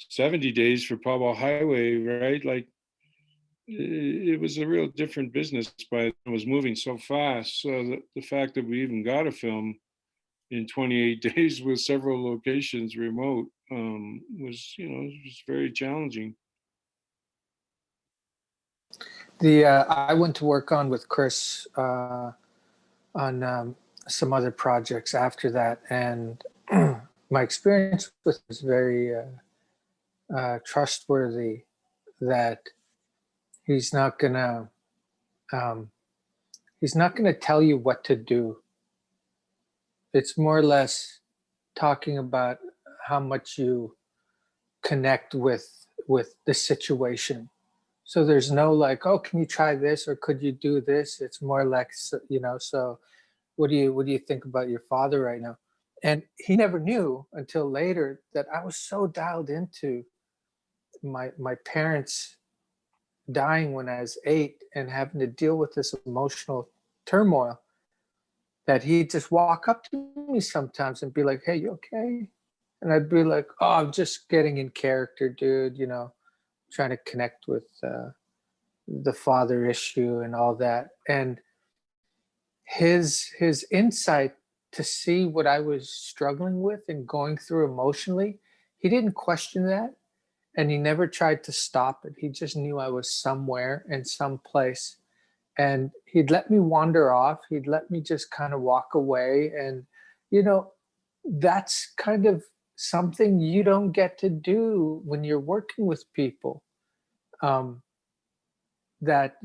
70 days for Pablo Highway, right? Like, it was a real different business, but it was moving so fast. So the fact that we even got a film in 28 days with several locations remote was, it was very challenging. I went to work on with Chris on some other projects after that, and my experience with him was very trustworthy. That he's not gonna tell you what to do. It's more or less talking about how much you connect with the situation. So there's no like, oh, can you try this or could you do this? It's more like, so what do you think about your father right now? And he never knew until later that I was so dialed into my parents dying when I was 8 and having to deal with this emotional turmoil that he'd just walk up to me sometimes and be like, hey, you okay? And I'd be like, oh, I'm just getting in character, dude, trying to connect with the father issue and all that. And his insight to see what I was struggling with and going through emotionally, he didn't question that. And he never tried to stop it. He just knew I was somewhere in some place. And he'd let me wander off. He'd let me just kind of walk away. And, that's kind of something you don't get to do when you're working with people. That,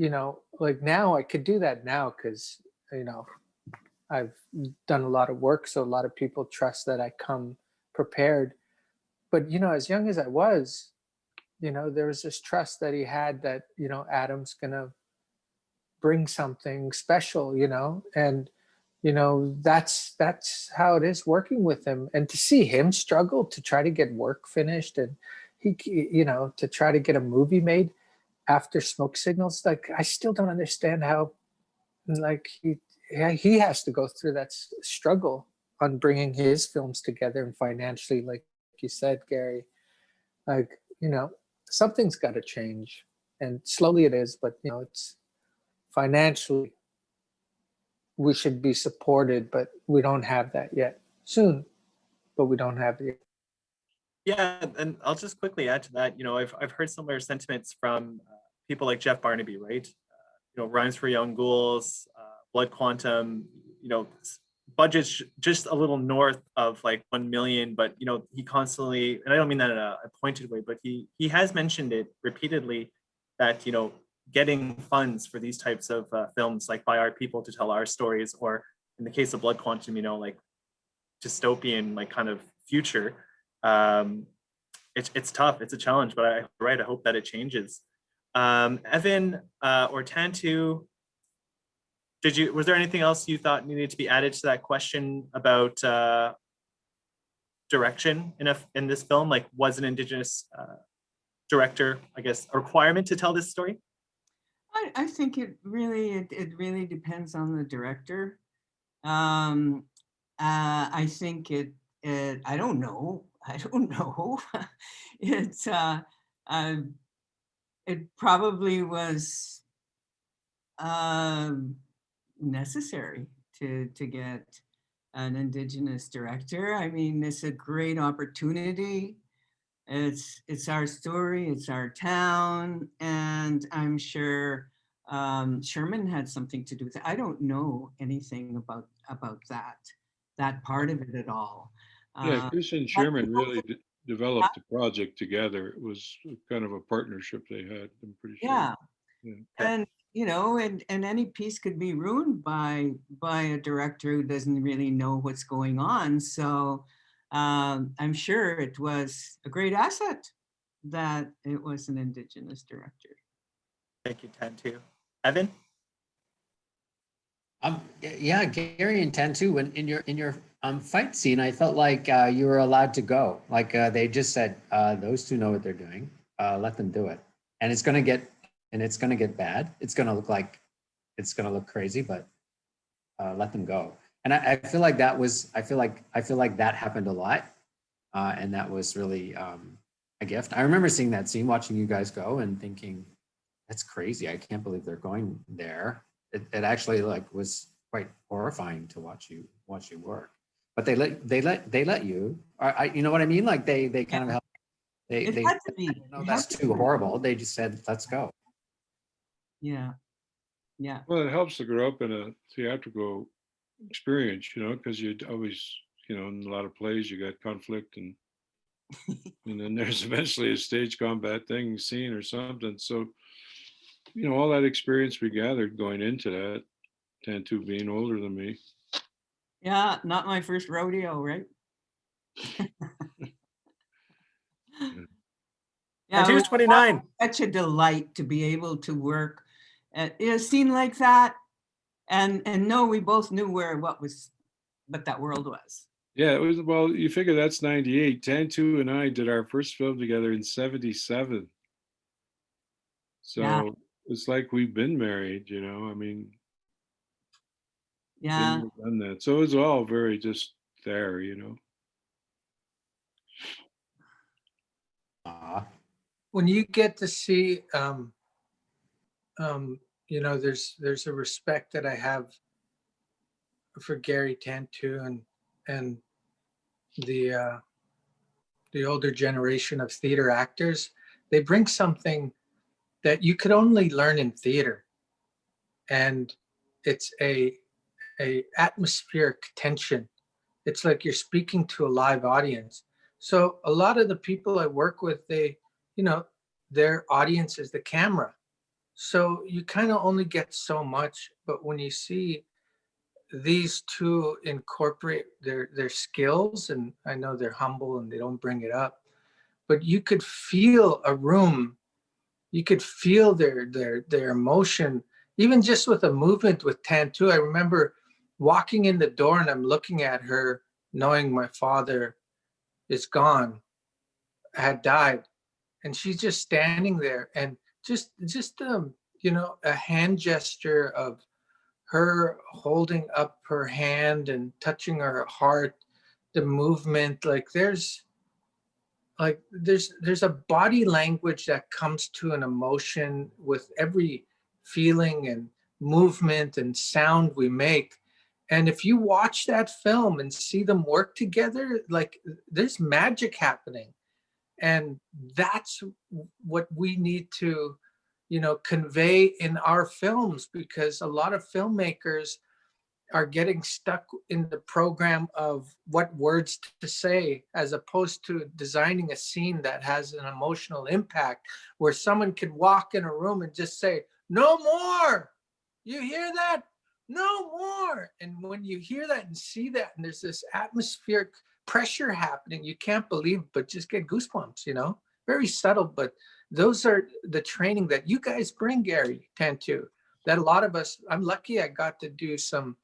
like now I could do that now because, I've done a lot of work. So a lot of people trust that I come prepared. But, as young as I was, there was this trust that he had that, Adam's going to bring something special, and, that's how it is working with him. And to see him struggle to try to get work finished and he, to try to get a movie made after Smoke Signals, like, I still don't understand how, like, he has to go through that struggle on bringing his films together and financially, like you said, Gary, like, something's got to change, and slowly it is, but it's financially we should be supported, but we don't have that yet. Soon, but we don't have it yet. Yeah, and I'll just quickly add to that. I've heard similar sentiments from people like Jeff Barnaby, right? Rhymes for Young Ghouls, Blood Quantum. Budget's just a little north of like 1 million, but he constantly, and I don't mean that in a pointed way, but he has mentioned it repeatedly that getting funds for these types of films, like by our people to tell our stories, or in the case of Blood Quantum, like dystopian, like kind of future. It's tough. It's a challenge, but I hope that it changes. Evan or Tantoo, was there anything else you thought needed to be added to that question about direction in this film? Like, was an Indigenous director, I guess, a requirement to tell this story? I think it really depends on the director. I think I don't know. It's it probably was necessary to get an Indigenous director. I mean, it's a great opportunity. It's our story, it's our town, and I'm sure Sherman had something to do with it. I don't know anything about that part of it at all. Yeah, Chris and Sherman really developed the project together. It was kind of a partnership they had, I'm pretty sure. Yeah. Yeah. And and any piece could be ruined by a director who doesn't really know what's going on. So I'm sure it was a great asset that it was an Indigenous director. Thank you, Tantoo. Evan? Yeah, Gary and Tantoo, when in your fight scene, I felt like you were allowed to go. Like they just said, those two know what they're doing. Let them do it. And it's gonna get bad. It's gonna look crazy, but let them go. And I feel like that happened a lot. And that was really a gift. I remember seeing that scene, watching you guys go and thinking, that's crazy. I can't believe they're going there. It actually was quite horrifying to watch you work. But they let you. You know what I mean? Like they kind of help. They had to be. No, that's too horrible. They just said, let's go. Yeah. Well, it helps to grow up in a theatrical experience, because you always, in a lot of plays you got conflict and then there's eventually a stage combat scene or something. So, all that experience we gathered going into that, Tantoo being older than me. Yeah, not my first rodeo, right? Yeah, Tantoo's 29. Such a delight to be able to work at a scene like that, and no, we both knew what that world was. Yeah, it was. Well, you figure that's 98. Tantoo and I did our first film together in 77. So Yeah. It's like we've been married, I mean. Yeah. Been there, done that. So it was all very just there, When you get to see, there's a respect that I have for Gary Tantoo and the older generation of theater actors. They bring something that you could only learn in theater, and it's a atmospheric tension. It's like you're speaking to a live audience. So a lot of the people I work with, their audience is the camera. So you kind of only get so much, but when you see these two incorporate their skills, and I know they're humble and they don't bring it up, but you could feel a room, you could feel their emotion, even just with a movement with Tantoo. I remember walking in the door and I'm looking at her, knowing my father is gone, had died, and she's just standing there, and just a hand gesture of her holding up her hand and touching her heart, the movement, there's a body language that comes to an emotion with every feeling and movement and sound we make. And if you watch that film and see them work together, there's magic happening. And that's what we need to, convey in our films, because a lot of filmmakers are getting stuck in the program of what words to say, as opposed to designing a scene that has an emotional impact, where someone can walk in a room and just say, "No more." You hear that? No more. And when you hear that and see that, and there's this atmospheric pressure happening, you can't believe, but just get goosebumps, very subtle. But those are the training that you guys bring, Gary Tantoo. that a lot of us, I'm lucky I got to do some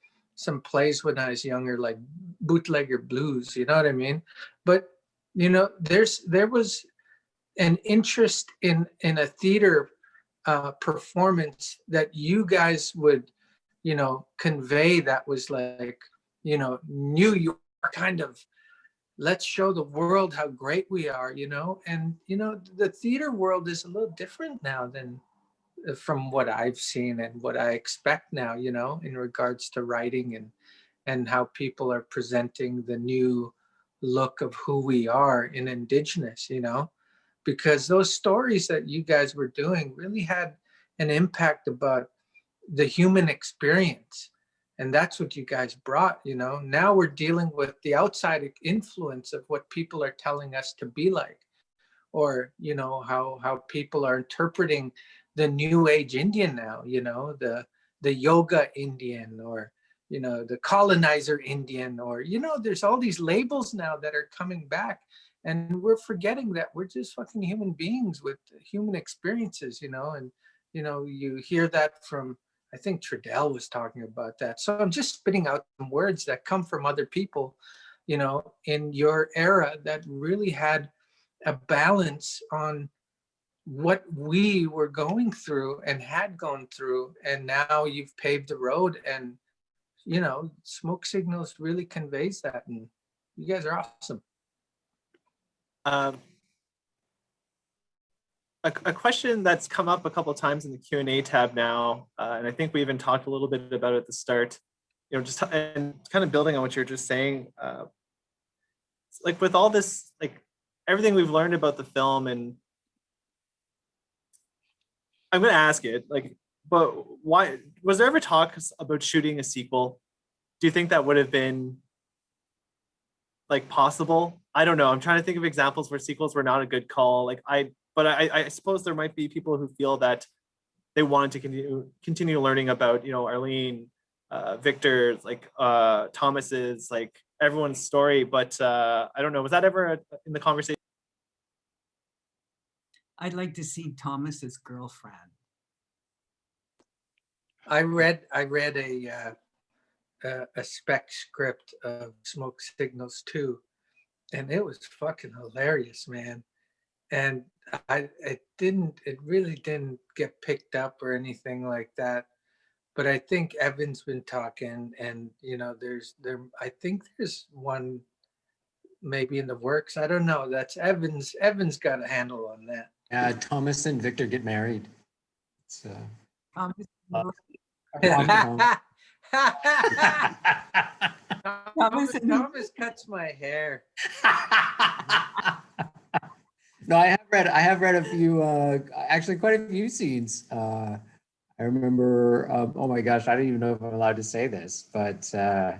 plays when I was younger, like Bootlegger Blues, you know what I mean? But, you know, there was an interest in a theater performance that you guys would, you know, convey, that was like, you know, New York kind of, let's show the world how great we are, you know? And, you know, the theater world is a little different now than from what I've seen and what I expect now, you know, in regards to writing and how people are presenting the new look of who we are in Indigenous, you know, because those stories that you guys were doing really had an impact about the human experience. And that's what you guys brought, you know. Now we're dealing with the outside influence of what people are telling us to be like, or, you know, how people are interpreting the new age Indian now, you know, the yoga Indian, or, you know, the colonizer Indian, or, you know, there's all these labels now that are coming back, and we're forgetting that we're just fucking human beings with human experiences, you know. And, you know, you hear that from, I think Trudell was talking about that. So I'm just spitting out some words that come from other people, you know, in your era that really had a balance on what we were going through and had gone through. And now you've paved the road, and, you know, Smoke Signals really conveys that. And you guys are awesome. A question that's come up a couple of times in the Q&A tab now, and I think we even talked a little bit about it at the start, you know, just and kind of building on what you're just saying, like with all this, like everything we've learned about the film, and I'm going to ask it, like, but why was there ever talk about shooting a sequel? Do you think that would have been like possible? I don't know. I'm trying to think of examples where sequels were not a good call. Like but I suppose there might be people who feel that they wanted to continue learning about, you know, Arlene, Victor, like Thomas's, like everyone's story. But I don't know. Was that ever in the conversation? I'd like to see Thomas's girlfriend. I read a spec script of Smoke Signals 2, and it was fucking hilarious, man. And it really didn't get picked up or anything like that. But I think Evan's been talking, and, you know, I think there's one maybe in the works. I don't know. That's Evan's got a handle on that. Thomas and Victor get married. It's Thomas, Thomas cuts my hair. No, I have read a few, actually quite a few scenes. I remember, oh my gosh, I don't even know if I'm allowed to say this, but yeah,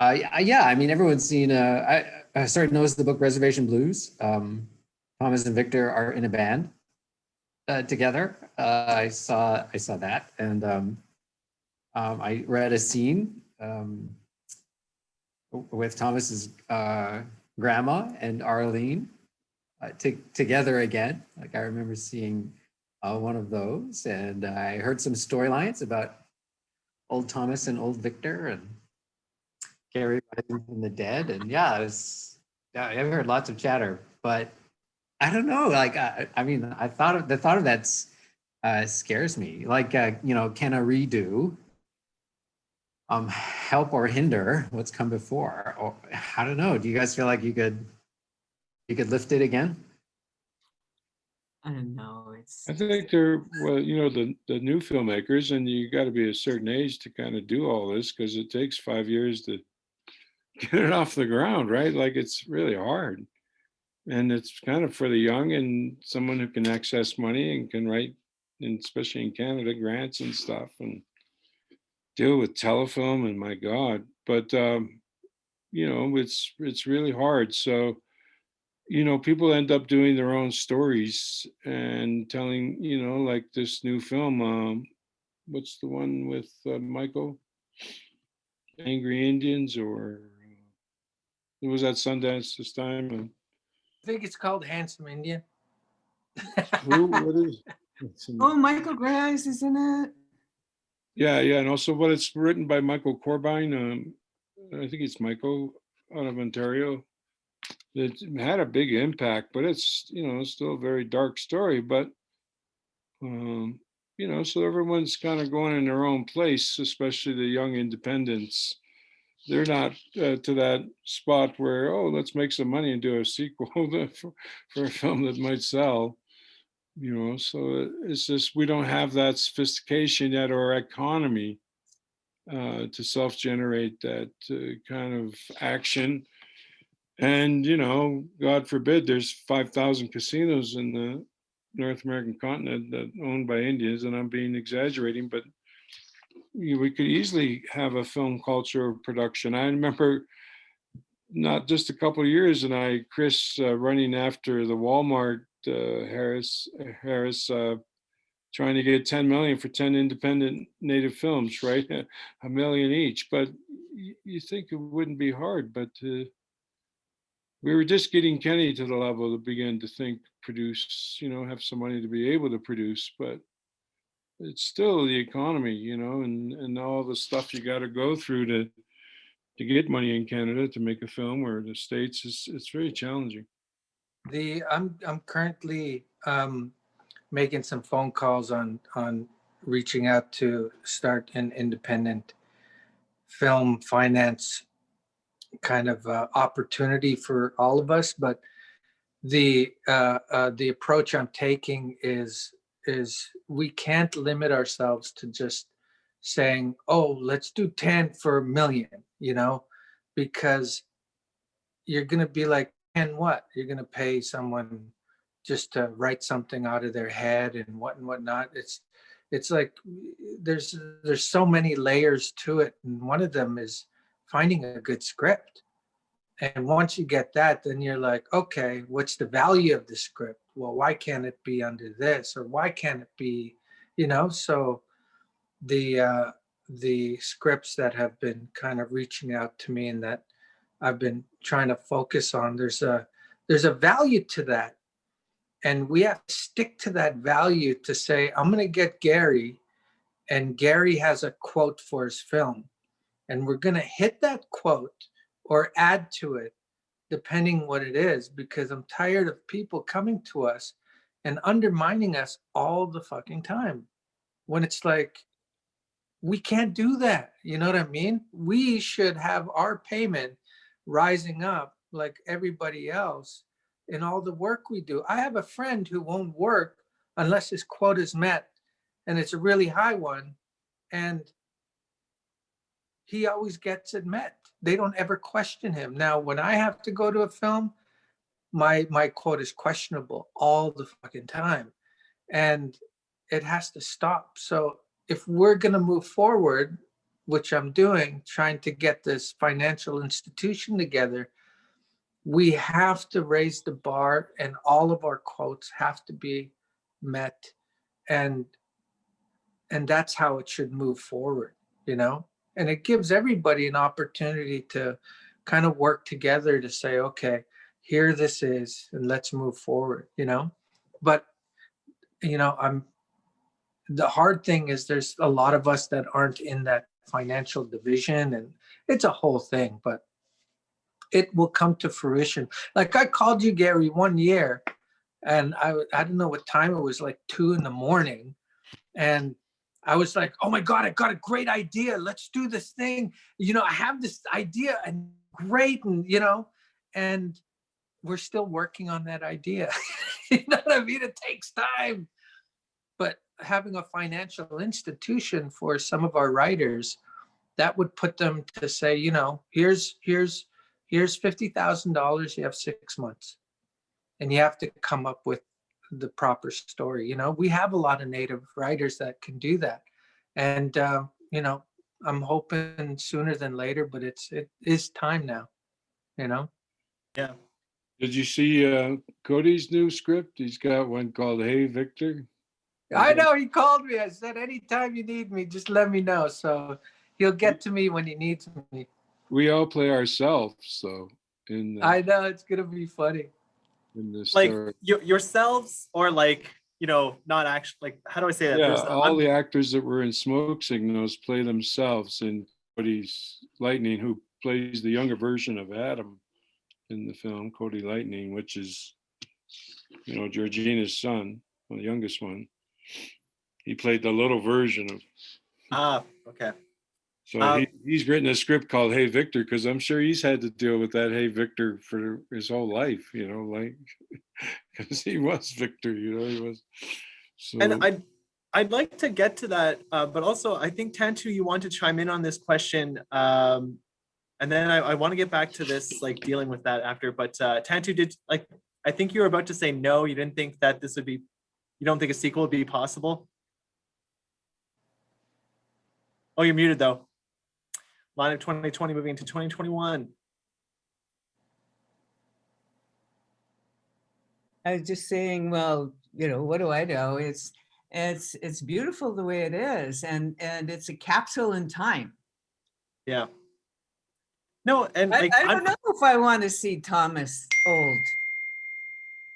I mean, everyone's seen, I started knows the book Reservation Blues. Thomas and Victor are in a band together. I saw that, and I read a scene with Thomas's grandma and Arlene together again. Like I remember seeing one of those, and I heard some storylines about old Thomas and old Victor and Gary from the dead, and yeah, I've heard lots of chatter, but I don't know. Like I mean, the thought of that scares me. Like you know, can a redo help or hinder what's come before? Or I don't know. Do you guys feel like you could lift it again? I don't know. I think they're, well, you know, the new filmmakers, and you got to be a certain age to kind of do all this, because it takes 5 years to get it off the ground, right? Like it's really hard. And it's kind of for the young and someone who can access money and can write, and especially in Canada, grants and stuff, and deal with telefilm, and my God. But you know, it's really hard. So, you know, people end up doing their own stories and telling, you know, like this new film, what's the one with Michael? Angry Indians, or it was at Sundance this time. I think it's called Handsome Indian. What is? Oh, Michael Grace is in it. Yeah, and also, but it's written by Michael Corbine. I think it's Michael out of Ontario. It had a big impact, but it's still a very dark story. But so everyone's kind of going in their own place, especially the young independents. They're not to that spot where, oh, let's make some money and do a sequel for a film that might sell. So it's just we don't have that sophistication yet or economy to self-generate that kind of action. And God forbid, there's 5,000 casinos in the North American continent that owned by Indians, and I'm being exaggerating, but we could easily have a film culture production. I remember not just a couple of years, and Chris running after the Walmart Harris trying to get 10 million for 10 independent native films, right? $1 million each. But you think it wouldn't be hard, but we were just getting Kenny to the level to begin to think, produce, have some money to be able to produce, but it's still the economy, and all the stuff you got to go through to get money in Canada to make a film, or the States. It's very challenging. I'm currently making some phone calls on reaching out to start an independent film finance kind of opportunity for all of us. But the approach I'm taking is we can't limit ourselves to just saying, oh, let's do 10 for $1 million, because you're going to be like, and what? You're going to pay someone just to write something out of their head and whatnot. It's like there's so many layers to it, and one of them is finding a good script. And once you get that, then you're like, okay, what's the value of the script? Well, why can't it be under this, or why can't it be, So the scripts that have been kind of reaching out to me and that I've been trying to focus on, there's a value to that. And we have to stick to that value to say, I'm going to get Gary, and Gary has a quote for his film. And we're going to hit that quote or add to it, depending what it is, because I'm tired of people coming to us and undermining us all the fucking time. When it's like, we can't do that. You know what I mean? We should have our payment rising up like everybody else in all the work we do. I have a friend who won't work unless his quota is met, and it's a really high one, and he always gets it met. They don't ever question him. Now, when I have to go to a film, my quote is questionable all the fucking time, and it has to stop. So if we're going to move forward, which I'm doing, trying to get this financial institution together, we have to raise the bar, and all of our quotes have to be met, and that's how it should move forward, and it gives everybody an opportunity to kind of work together to say, okay, here this is, and let's move forward, but the hard thing is there's a lot of us that aren't in that financial division, and it's a whole thing, but it will come to fruition. Like I called you, Gary, one year, and I don't know what time it was, like 2 a.m. And I was like, oh my God, I got a great idea. Let's do this thing. I have this idea, and great. And we're still working on that idea. You know what I mean? It takes time. But having a financial institution for some of our writers, that would put them to say, here's $50,000. You have 6 months, and you have to come up with the proper story. We have a lot of Native writers that can do that, and I'm hoping sooner than later, but it is time now. Yeah. Did you see Cody's new script? He's got one called Hey Victor. I know, he called me. I said, anytime you need me, just let me know. So he'll get to me when he needs me. We all play ourselves, so I know, it's gonna be funny. In this Like story. yourselves, or like you know, not actually, like, how do I say that? Yeah, There's all the actors that were in Smoke Signals play themselves in Cody's Lightning, who plays the younger version of Adam in the film, Cody Lightning, which is, you know, Georgina's son, the youngest one. He played the little version of. Okay. So he's written a script called Hey Victor, because I'm sure he's had to deal with that Hey Victor for his whole life, you know, like, because he was Victor, you know, he was. So, And I'd like to get to that, but also I think Tantoo, you want to chime in on this question, and then I want to get back to this, like dealing with that after. But Tantoo, did, like, I think you were about to say no, you didn't think that this would be, you don't think a sequel would be possible? Oh, you're muted though. Line of 2020 moving into 2021. I was just saying, well, you know, what do I know? It's beautiful the way it is, and it's a capsule in time. Yeah. No, and I like, don't know if I want to see Thomas old.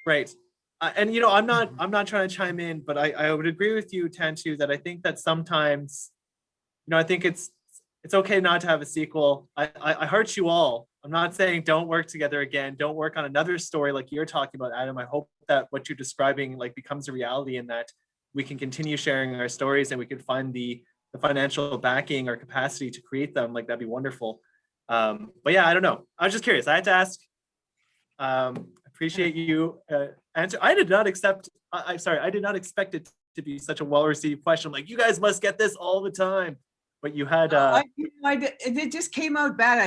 right. And you know, I'm not trying to chime in, but I would agree with you, Tantoo, that I think that sometimes, you know, I think it's okay not to have a sequel. I heart you all. I'm not saying don't work together again. Don't work on another story like you're talking about, Adam. I hope that what you're describing like becomes a reality, and that we can continue sharing our stories and we can find the financial backing or capacity to create them. Like, that'd be wonderful. But yeah, I don't know. I was just curious. I had to ask. Appreciate you answer. I did not expect it to be such a well-received question. Like, you guys must get this all the time. But you had it just came out bad.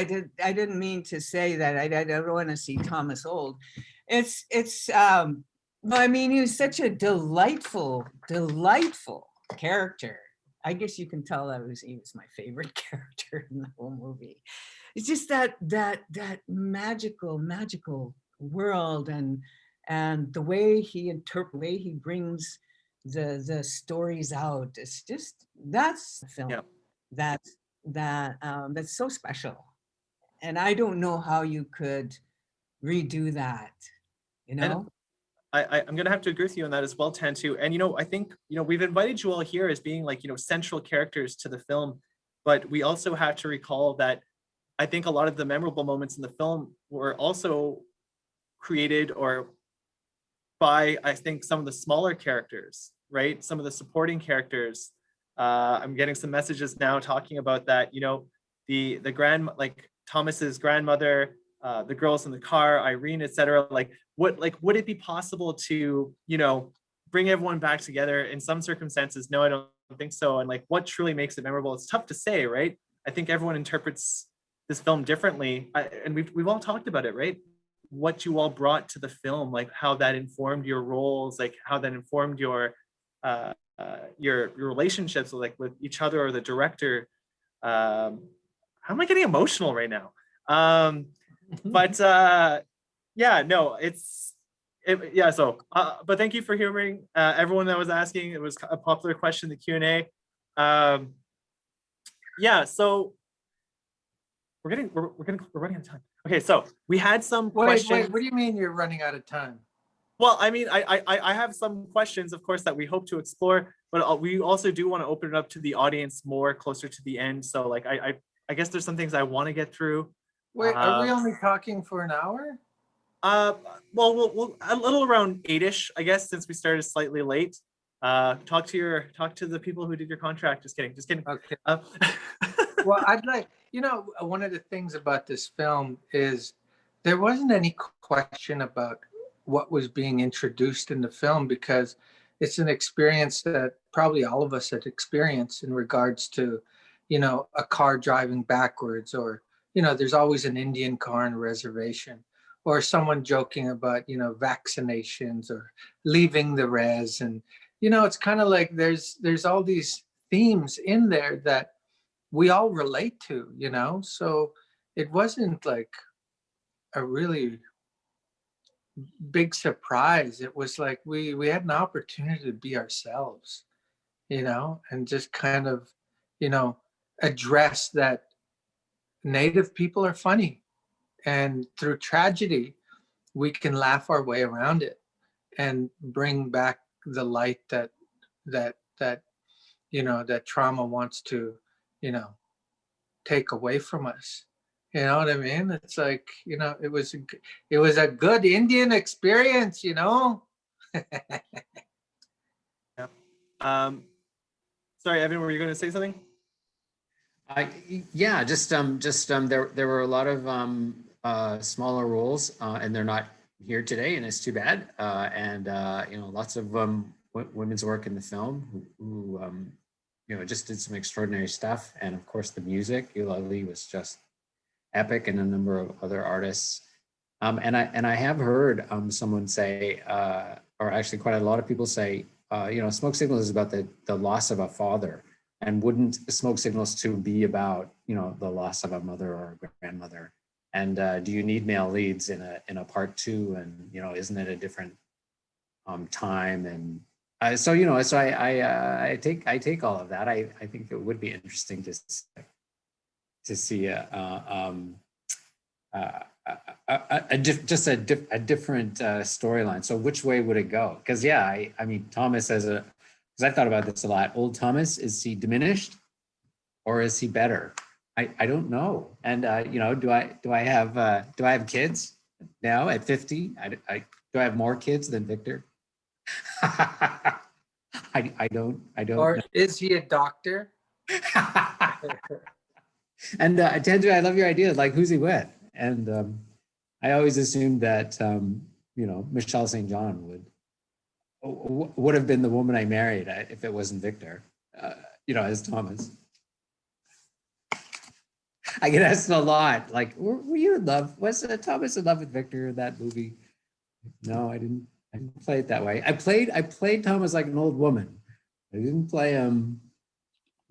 I didn't mean to say that. I don't want to see Thomas old. It's well, I mean, he was such a delightful character. I guess you can tell he was my favorite character in the whole movie. It's just that magical world, and the way he brings the stories out. It's just, that's the film. Yeah. That's so special, and I don't know how you could redo that, you know. And I'm gonna have to agree with you on that as well, Tantoo. And you know, I think, you know, we've invited you all here as being, like, you know, central characters to the film, but we also have to recall that I think a lot of the memorable moments in the film were also created or by, I think, some of the smaller characters, right? Some of the supporting characters. I'm getting some messages now talking about that, you know, the like Thomas's grandmother, the girls in the car, Irene, etc. Like, would it be possible to, you know, bring everyone back together in some circumstances? No, I don't think so. And like, what truly makes it memorable? It's tough to say, right? I think everyone interprets this film differently, and we've all talked about it, right? What you all brought to the film, like how that informed your roles, like how that informed your relationships with each other or the director. How am I getting emotional right now? But yeah, no, yeah. So, but thank you for hearing everyone that was asking. It was a popular question, the Q&A. Yeah, so we're running out of time. Okay, so we had some questions. Wait, what do you mean you're running out of time? Well, I mean, I have some questions, of course, that we hope to explore, but we also do want to open it up to the audience more closer to the end. So like, I guess there's some things I want to get through. Wait, are we only talking for an hour? Well, we'll a little around 8-ish, I guess, since we started slightly late. Talk to the people who did your contract. Just kidding. Okay. Well, I'd like, you know, one of the things about this film is there wasn't any question about what was being introduced in the film, because it's an experience that probably all of us had experienced in regards to, you know, a car driving backwards, or, you know, there's always an Indian car on a reservation, or someone joking about, you know, vaccinations or leaving the res. And, you know, it's kind of like there's all these themes in there that we all relate to, you know? So it wasn't like a really big surprise. It was like we had an opportunity to be ourselves, you know, and just kind of, you know, address that Native people are funny, and through tragedy we can laugh our way around it and bring back the light that that trauma wants to, take away from us. You know what I mean? It's like, it was a good Indian experience, Yeah. Sorry, Evan, were you going to say something? Yeah, there were a lot of smaller roles, and they're not here today, and it's too bad. And lots of women's work in the film who just did some extraordinary stuff. And of course, the music, Eulalie, was just epic, and a number of other artists. And I have heard someone say, or actually quite a lot of people say, Smoke Signals is about the loss of a father, and wouldn't Smoke Signals 2 be about, the loss of a mother or a grandmother? And do you need male leads in a part 2? And isn't it a different time? And so I take all of that. I think it would be interesting to see just a different storyline. So which way would it go? Because I mean, Thomas because I thought about this a lot. Old Thomas, is he diminished or is he better? I don't know. And do I have kids now at 50? Do I have more kids than Victor? I don't Or know. is he a doctor? And Tantoo, I love your idea. Like, who's he with? And I always assumed that Michelle St. John would have been the woman I married if it wasn't Victor. As Thomas. I get asked a lot. Like, were you in love? Was Thomas in love with Victor in that movie? No, I didn't play it that way. I played Thomas like an old woman. I didn't play him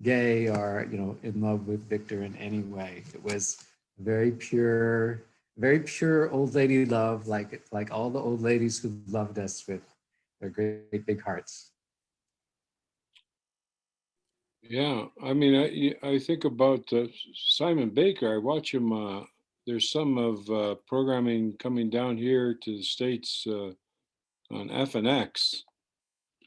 gay or in love with Victor in any way. It was very pure old lady love, like all the old ladies who loved us with their great big hearts. Yeah, I mean, I think about Simon Baker. I watch him. There's some of programming coming down here to the States on FNX,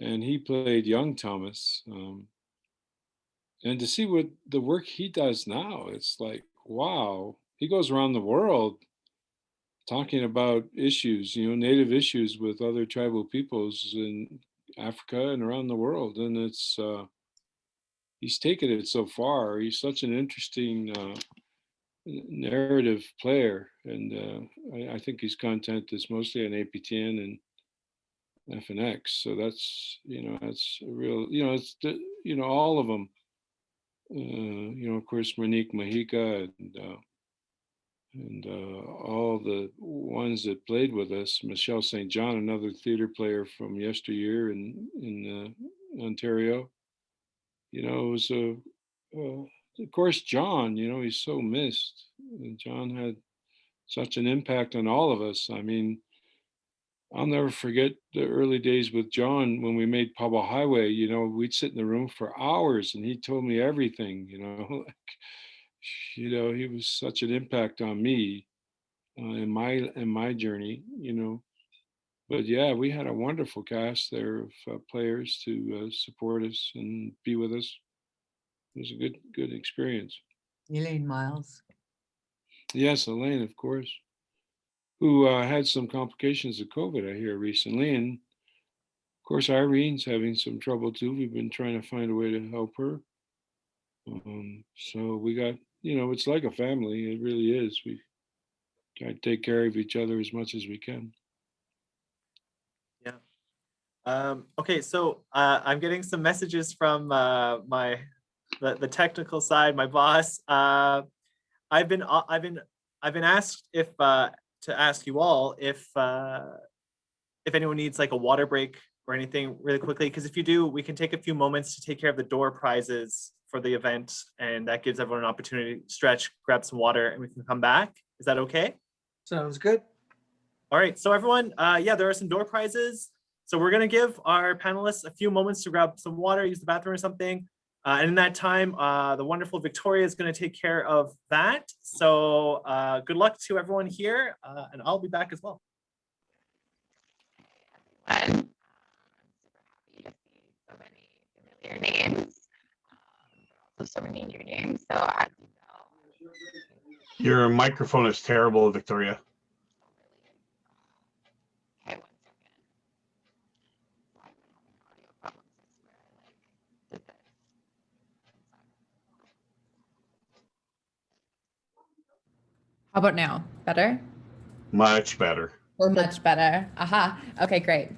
and he played young Thomas. And to see what the work he does now, it's like, wow. He goes around the world talking about issues, native issues with other tribal peoples in Africa and around the world. And it's, he's taken it so far. He's such an interesting narrative player. And I think his content is mostly on APTN and FNX. So that's, that's a real, it's, all of them. Of course, Monique Mahika and all the ones that played with us. Michelle St. John, another theater player from yesteryear in Ontario. It was of course, John. He's so missed. And John had such an impact on all of us. I mean, I'll never forget the early days with John when we made Pablo Highway. We'd sit in the room for hours and he told me everything, he was such an impact on me in my journey, But yeah, we had a wonderful cast there of players to support us and be with us. It was a good experience. Elaine Miles. Yes, Elaine, of course, who had some complications of COVID, I hear, recently. And of course, Irene's having some trouble too. We've been trying to find a way to help her. So we got, it's like a family. It really is. We try to take care of each other as much as we can. Yeah. Okay, so I'm getting some messages from the technical side, my boss. I've been asked to ask you all if anyone needs like a water break or anything really quickly, because if you do, we can take a few moments to take care of the door prizes for the event, and that gives everyone an opportunity to stretch, grab some water, and we can come back. Is that okay? Sounds good. All right, so everyone, there are some door prizes. So we're gonna give our panelists a few moments to grab some water, use the bathroom or something. And in that time, the wonderful Victoria is gonna take care of that. So good luck to everyone here, and I'll be back as well. I'm familiar names, also so many new names. So as you know, Your microphone is terrible, Victoria. okay, 1 second. Why am I having audio problems? I swear, like, did this. How about now? Better? Much better. Much better. Aha. Okay, great.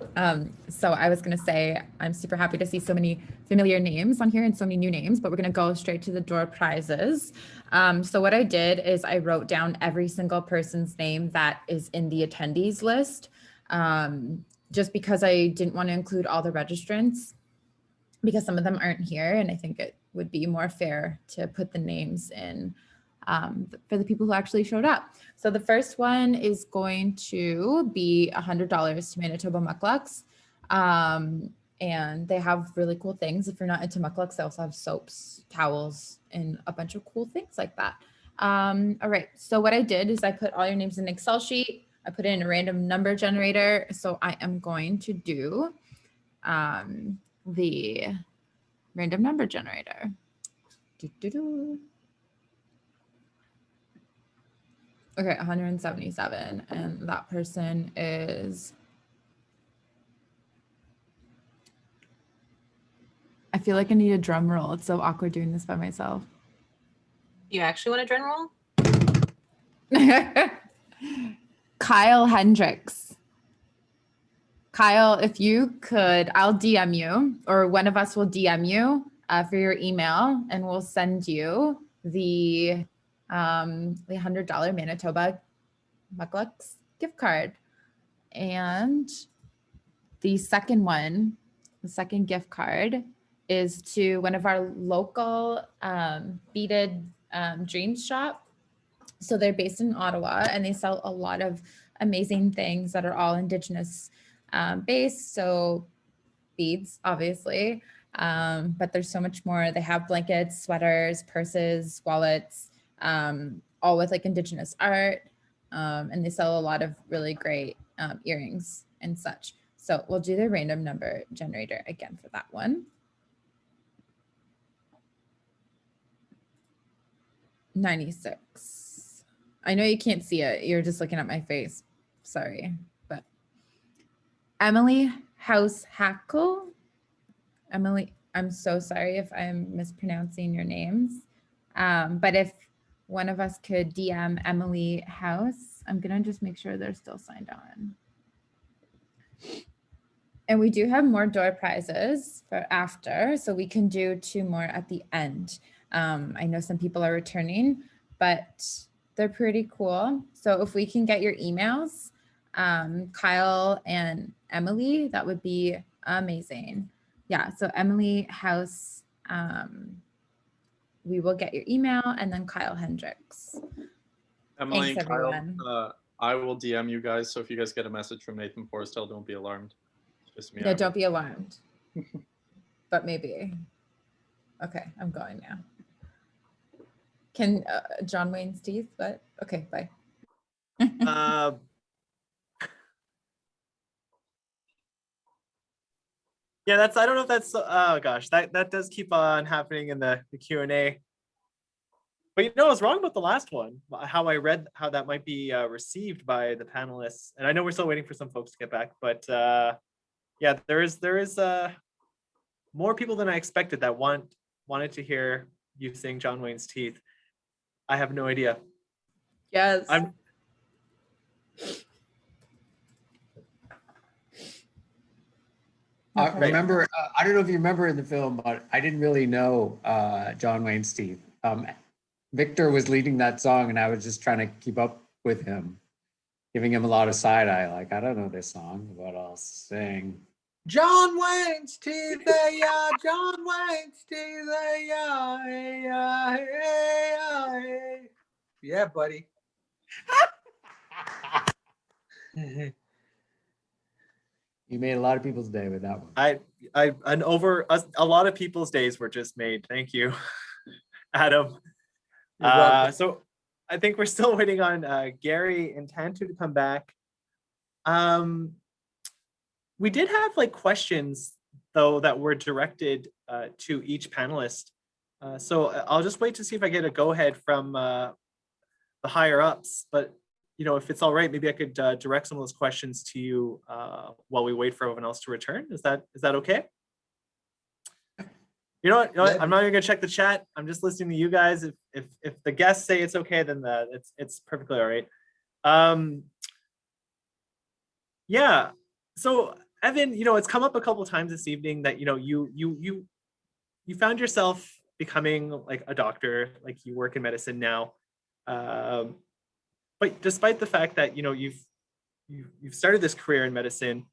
So I was gonna say I'm super happy to see so many familiar names on here and so many new names, but we're gonna go straight to the door prizes. So what I did is I wrote down every single person's name that is in the attendees list, just because I didn't want to include all the registrants, because some of them aren't here, and I think it would be more fair to put the names in for the people who actually showed up. So the first one is going to be $100 to Manitoba Mucklucks. And they have really cool things. If you're not into mucklucks, they also have soaps, towels, and a bunch of cool things like that. All right, so what I did is I put all your names in an Excel sheet. I put it in a random number generator. So I am going to do the random number generator. Doo-doo-doo. Okay, 177, and that person is, I feel like I need a drum roll. It's so awkward doing this by myself. You actually want a drum roll? Kyle Hendricks. Kyle, if you could, I'll DM you, or one of us will DM you for your email, and we'll send you the $100 Manitoba Mucklucks gift card. And the second one, the second gift card, is to one of our local beaded dreams shop. So they're based in Ottawa, and they sell a lot of amazing things that are all Indigenous based. So beads, obviously, but there's so much more. They have blankets, sweaters, purses, wallets, all with like Indigenous art. And they sell a lot of really great earrings and such. So we'll do the random number generator again for that one. 96. I know you can't see it. You're just looking at my face. Sorry, but Emily House Hackle. Emily, I'm so sorry if I'm mispronouncing your names. But if one of us could DM Emily House, I'm gonna just make sure they're still signed on. And we do have more door prizes for after, so we can do 2 more at the end. I know some people are returning, but they're pretty cool. So if we can get your emails, Kyle and Emily, that would be amazing. Yeah, so Emily House, we will get your email, and then Kyle Hendricks. Emily Thanks, and Kyle, everyone. I will DM you guys, so if you guys get a message from Nathan Forestall, don't be alarmed. It's just me. Yeah, don't be alarmed. But maybe. Okay, I'm going now. Can John Wayne's teeth? What? Okay, bye. Yeah, that's, I don't know if that's, oh gosh, that does keep on happening in the Q&A. But you know, I was wrong about the last one, how I read how that might be received by the panelists. And I know we're still waiting for some folks to get back, but yeah, there is more people than I expected that wanted to hear you sing John Wayne's Teeth. I have no idea. Yes. Remember, I don't know if you remember in the film, but I didn't really know John Wayne's Teeth. Victor was leading that song, and I was just trying to keep up with him, giving him a lot of side eye. Like, I don't know this song, but I'll sing. John Wayne's teeth, they are. John Wayne's teeth, they are. Hey, hey, hey. Yeah, buddy. You made a lot of people's day with that one. A lot of people's days were just made. Thank you, Adam. So I think we're still waiting on Gary and Tantoo to come back. We did have like questions though, that were directed to each panelist. So I'll just wait to see if I get a go-ahead from the higher ups. But if it's all right, maybe I could direct some of those questions to you while we wait for everyone else to return. Is that okay? You know what? I'm not even gonna check the chat. I'm just listening to you guys. If the guests say it's okay, then it's perfectly all right. Yeah. So Evan, it's come up a couple of times this evening that you found yourself becoming like a doctor, like you work in medicine now. But despite the fact that you've started this career in medicine,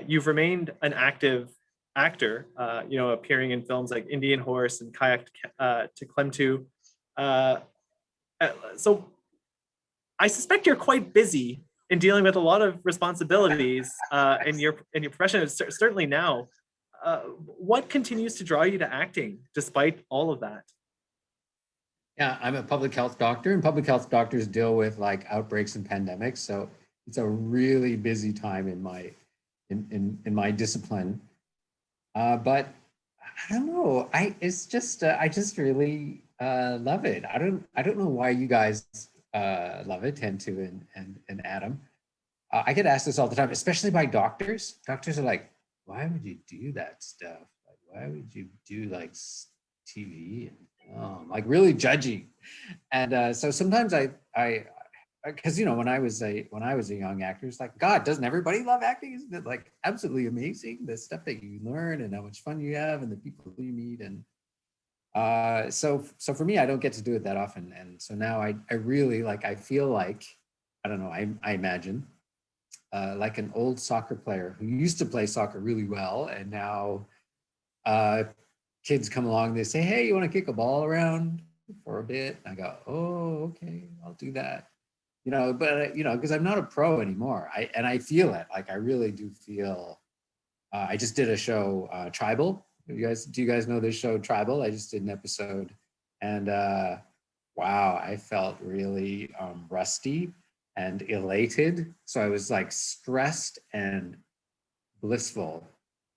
you've remained an active actor, appearing in films like Indian Horse and Kayak to Klemtu. So I suspect you're quite busy in dealing with a lot of responsibilities in your profession, certainly now. What continues to draw you to acting despite all of that? Yeah, I'm a public health doctor, and public health doctors deal with like outbreaks and pandemics. So it's a really busy time in my discipline. But I don't know. I just really love it. I don't know why you guys love it, Tantoo and Adam. I get asked this all the time, especially by doctors. Doctors are like, "Why would you do that stuff? Like, why would you do like TV?" And like really judgy. And so sometimes I because when I was a young actor, it's like, God, doesn't everybody love acting? Isn't it like absolutely amazing, the stuff that you learn and how much fun you have and the people you meet? And so for me, I don't get to do it that often. And so now I really like, I feel like, I don't know, I imagine like an old soccer player who used to play soccer really well, and now kids come along, they say, "Hey, you want to kick a ball around for a bit?" And I go, "Oh, okay, I'll do that." But because I'm not a pro anymore. I feel it. Like I really do feel. I just did a show, Tribal. Do you guys know this show, Tribal? I just did an episode, and wow, I felt really rusty and elated. So I was like stressed and blissful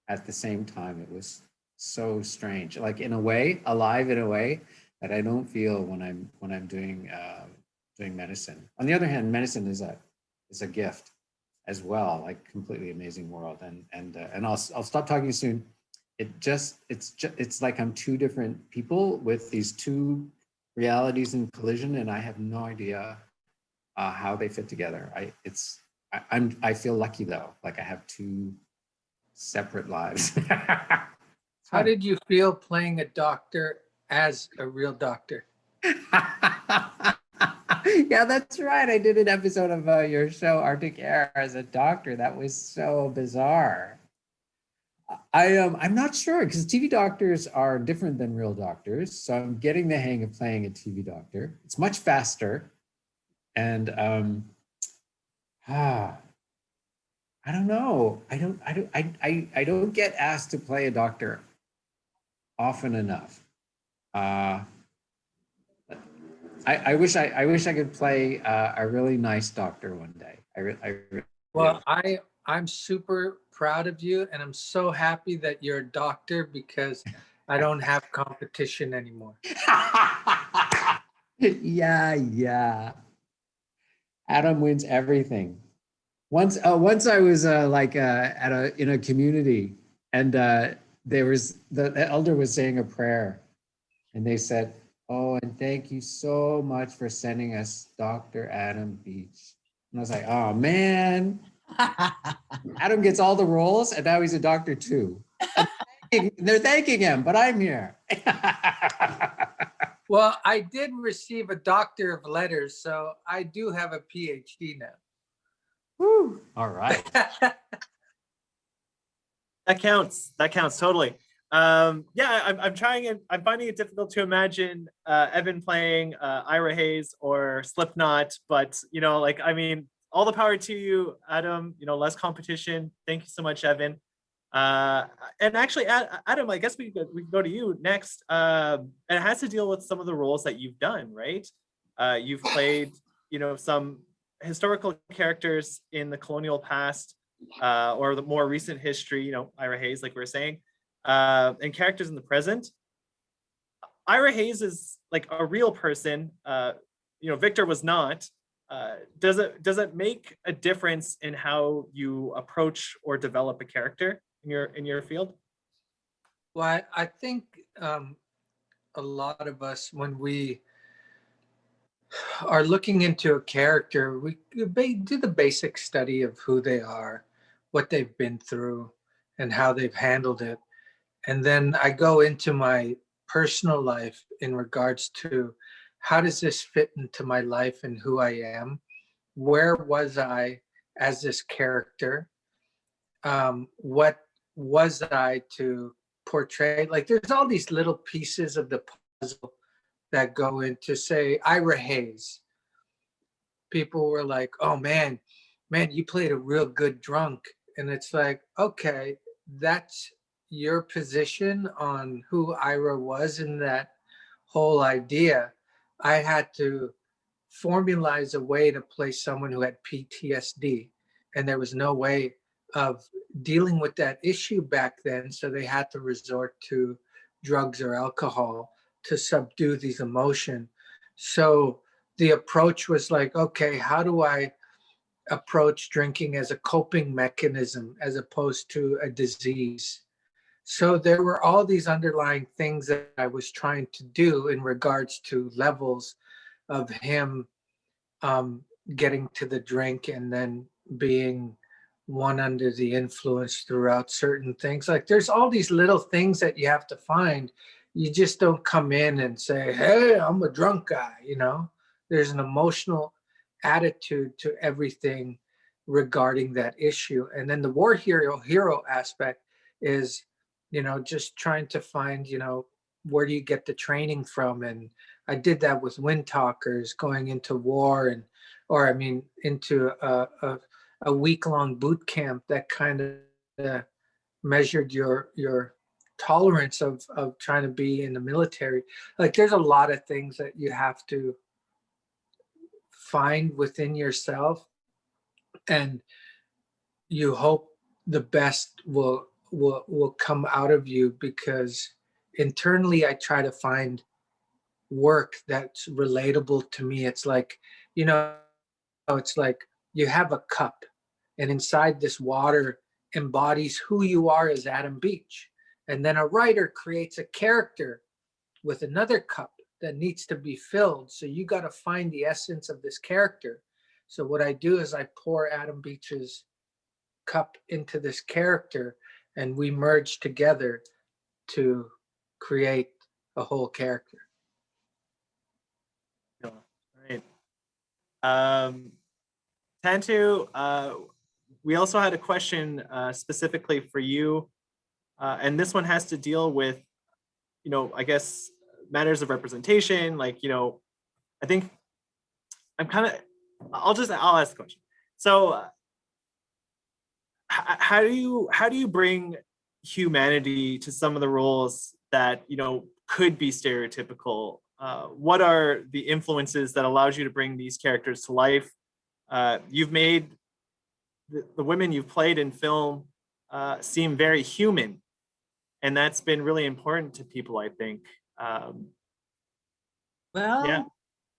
at the same time. It was so strange, like in a way, alive in a way that I don't feel when I'm doing medicine. On the other hand, medicine is a gift as well, like completely amazing world. And I'll stop talking soon. It's like I'm two different people with these two realities in collision, and I have no idea how they fit together. I feel lucky though, like I have two separate lives. How did you feel playing a doctor as a real doctor? Yeah, that's right. I did an episode of your show, Arctic Air, as a doctor. That was so bizarre. I'm not sure, because TV doctors are different than real doctors. So I'm getting the hang of playing a TV doctor. It's much faster. And I don't know. I don't get asked to play a doctor often enough. I wish I could play a really nice doctor one day. Well, I'm super proud of you, and I'm so happy that you're a doctor, because I don't have competition anymore. Yeah. Adam wins everything. Once I was in a community, and there was the elder was saying a prayer, and they said, "Oh, and thank you so much for sending us Dr. Adam Beach." And I was like, "Oh man, Adam gets all the roles, and now he's a doctor too." They're thanking him, but I'm here. Well, I did receive a Doctor of Letters, so I do have a PhD now. Woo. All right. That counts totally. Yeah, I'm trying and I'm finding it difficult to imagine Evan playing Ira Hayes or Slipknot, but all the power to you, Adam. Less competition. Thank you so much, Evan. And actually, Adam, I guess we can go to you next. And it has to deal with some of the roles that you've done, right? You've played, some historical characters in the colonial past, or the more recent history, Ira Hayes, like we were saying. and characters in the present. Ira Hayes is like a real person. Victor was not. Does it make a difference in how you approach or develop a character in your field? Well, I think a lot of us, when we are looking into a character, we do the basic study of who they are, what they've been through, and how they've handled it. And then I go into my personal life in regards to how does this fit into my life and who I am? Where was I as this character? What was I to portray? Like there's all these little pieces of the puzzle that go into, say, Ira Hayes. People were like, oh man, you played a real good drunk. And it's like, okay, that's your position on who Ira was in that whole idea. I had to formalize a way to play someone who had PTSD, and there was no way of dealing with that issue back then. So they had to resort to drugs or alcohol to subdue these emotions. So the approach was like, okay, how do I approach drinking as a coping mechanism as opposed to a disease? So there were all these underlying things that I was trying to do in regards to levels of him getting to the drink and then being one under the influence throughout certain things. Like there's all these little things that you have to find. You just don't come in and say, hey, I'm a drunk guy, There's an emotional attitude to everything regarding that issue. And then the war hero aspect is, just trying to find, where do you get the training from? And I did that with Wind Talkers, going into war into a week-long boot camp that kind of measured your tolerance of trying to be in the military. Like there's a lot of things that you have to find within yourself, and you hope the best will come out of you, because internally I try to find work that's relatable to me. It's like, it's like you have a cup, and inside this water embodies who you are as Adam Beach. And then a writer creates a character with another cup that needs to be filled. So you got to find the essence of this character. So what I do is I pour Adam Beach's cup into this character, and we merge together to create a whole character. Right. Tantoo, we also had a question specifically for you, and this one has to deal with, I guess, matters of representation. Like, I think I'll ask the question. So how do you bring humanity to some of the roles that, could be stereotypical? What are the influences that allows you to bring these characters to life? You've made the women you've played in film seem very human, and that's been really important to people, I think.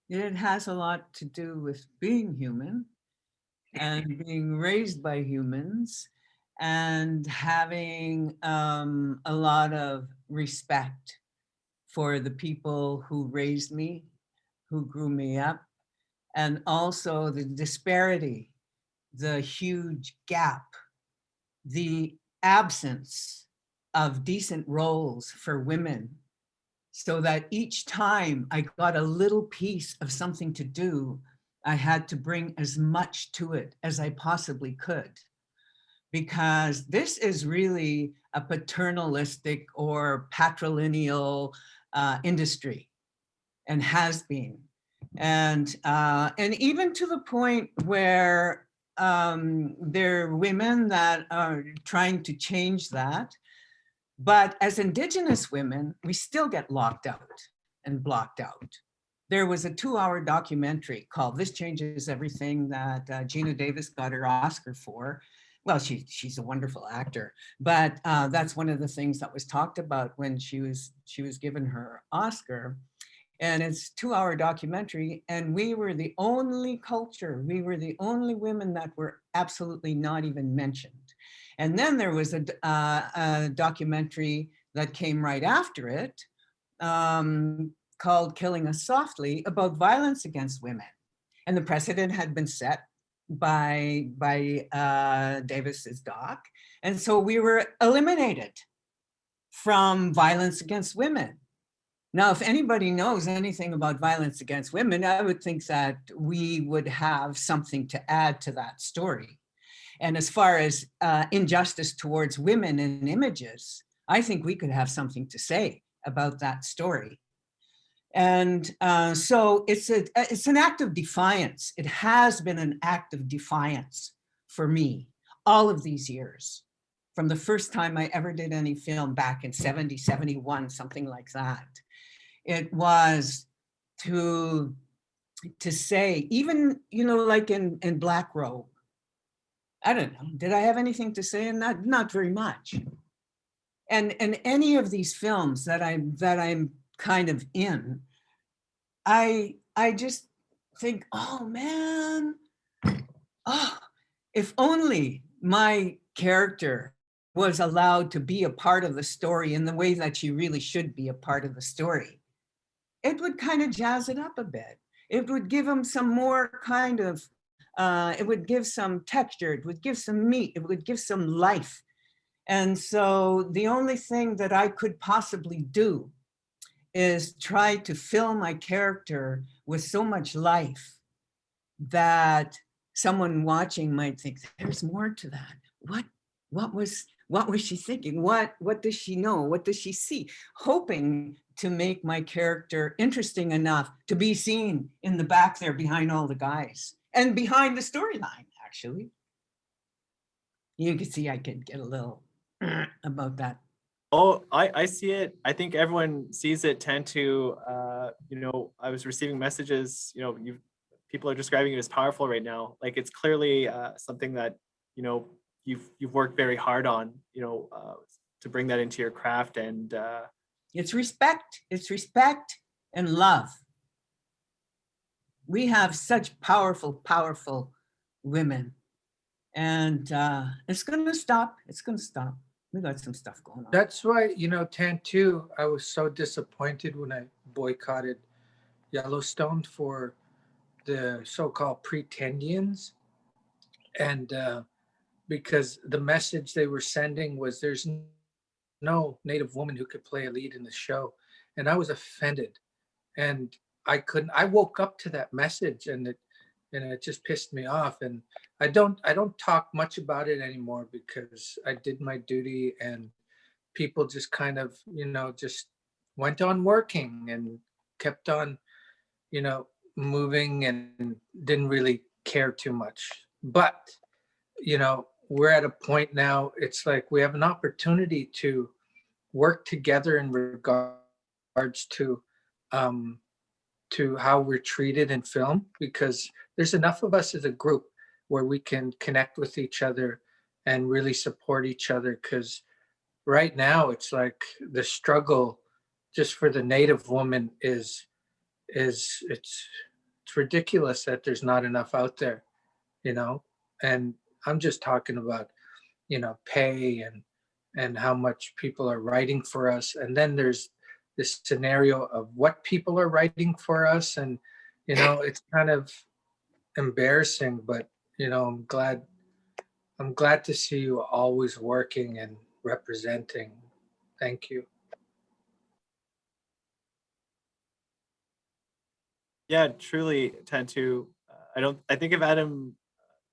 It has a lot to do with being human and being raised by humans and having a lot of respect for the people who raised me, who grew me up, and also the disparity, the huge gap, the absence of decent roles for women, so that each time I got a little piece of something to do, I had to bring as much to it as I possibly could. Because this is really a paternalistic or patrilineal industry, and has been. And even to the point where there are women that are trying to change that. But as Indigenous women, we still get locked out and blocked out. There was a 2-hour documentary called This Changes Everything that Gina Davis got her Oscar for. well, she's a wonderful actor, but that's one of the things that was talked about when she was given her Oscar. And it's a 2-hour documentary, and we were the only culture, we were the only women that were absolutely not even mentioned. And then there was a documentary that came right after it, called Killing Us Softly, about violence against women. And the precedent had been set by Davis's doc. And so we were eliminated from violence against women. Now, if anybody knows anything about violence against women, I would think that we would have something to add to that story. And as far as injustice towards women in images, I think we could have something to say about that story. And so it's an act of defiance. It has been an act of defiance for me all of these years, from the first time I ever did any film back in 70, 71, something like that. It was to say, even, like in Black Robe, I don't know, did I have anything to say in that? Not very much. And any of these films that I'm kind of in, I just think, oh man, if only my character was allowed to be a part of the story in the way that she really should be a part of the story, it would kind of jazz it up a bit. It would give them some more kind of, it would give some texture, it would give some meat, it would give some life. And so the only thing that I could possibly do is try to fill my character with so much life that someone watching might think, there's more to that. What was she thinking? What does she know? What does she see? Hoping to make my character interesting enough to be seen in the back there behind all the guys and behind the storyline, actually. You can see I could get a little about that. Oh, I see it. I think everyone sees it. Tantoo, I was receiving messages, people are describing it as powerful right now. Like, it's clearly something that, you've worked very hard on, to bring that into your craft. And it's respect and love. We have such powerful women, and it's gonna stop. We got some stuff going on. That's why, Tantoo, I was so disappointed when I boycotted Yellowstone for the so-called pretendians. And because the message they were sending was there's no Native woman who could play a lead in the show. And I was offended. And I woke up to that message, and it just pissed me off. And I don't talk much about it anymore because I did my duty, and people just kind of, just went on working and kept on, moving and didn't really care too much. But, we're at a point now, it's like we have an opportunity to work together in regards to how we're treated in film, because there's enough of us as a group where we can connect with each other and really support each other. Because right now it's like the struggle just for the Native woman is it's ridiculous that there's not enough out there, and I'm just talking about, pay and how much people are writing for us. And then there's this scenario of what people are writing for us. And, it's kind of embarrassing, but, I'm glad to see you always working and representing. Thank you. yeah, truly, Tantoo. I think if Adam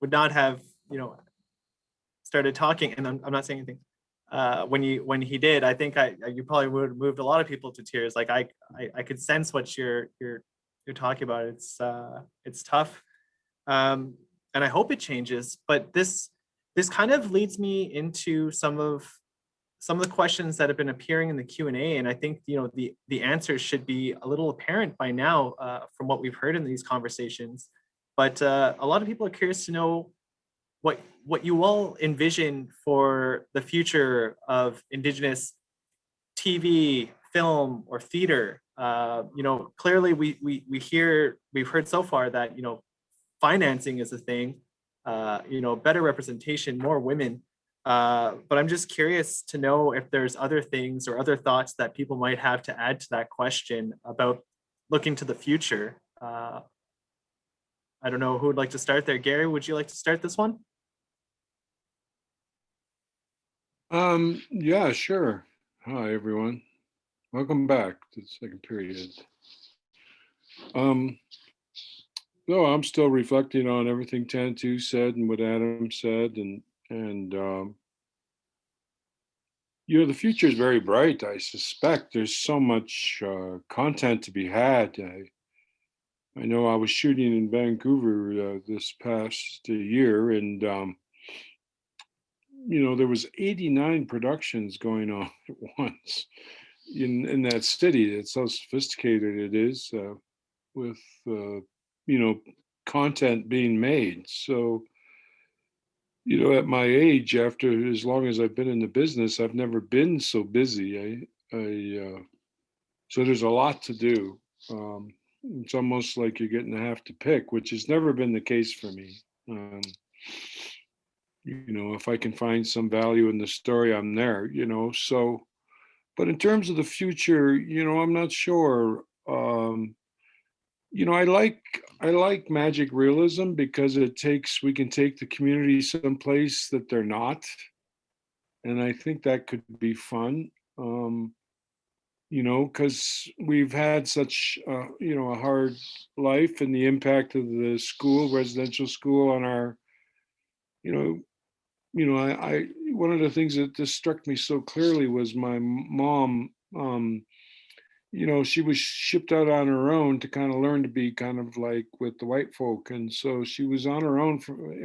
would not have, started talking, and I'm not saying anything, when he did, I think you probably would have moved a lot of people to tears. Like, I could sense what you're talking about. It's tough, and I hope it changes. But this kind of leads me into some of the questions that have been appearing in the Q&A, and I think the answers should be a little apparent by now from what we've heard in these conversations. But a lot of people are curious to know what you all envision for the future of Indigenous TV, film, or theater. Clearly we've heard so far that, financing is a thing, better representation, more women. But I'm just curious to know if there's other things or other thoughts that people might have to add to that question about looking to the future. I don't know who would like to start there. Gary, would you like to start this one? Yeah, sure. Hi, everyone. Welcome back to the second period. No, I'm still reflecting on everything Tantoo said and what Adam said, and the future is very bright. I suspect there's so much content to be had. I know I was shooting in Vancouver this past year, and there was 89 productions going on at once in that city. It's so sophisticated it is, with content being made. So at my age, after as long as I've been in the business, I've never been so busy. So there's a lot to do. It's almost like you're getting to have to pick, which has never been the case for me. If I can find some value in the story, I'm there. So, but in terms of the future, I'm not sure. I like magic realism because we can take the community someplace that they're not, and I think that could be fun. Because we've had such a hard life, and the impact of the residential school on our, I one of the things that just struck me so clearly was my mom. She was shipped out on her own to kind of learn to be kind of like with the white folk. And so she was on her own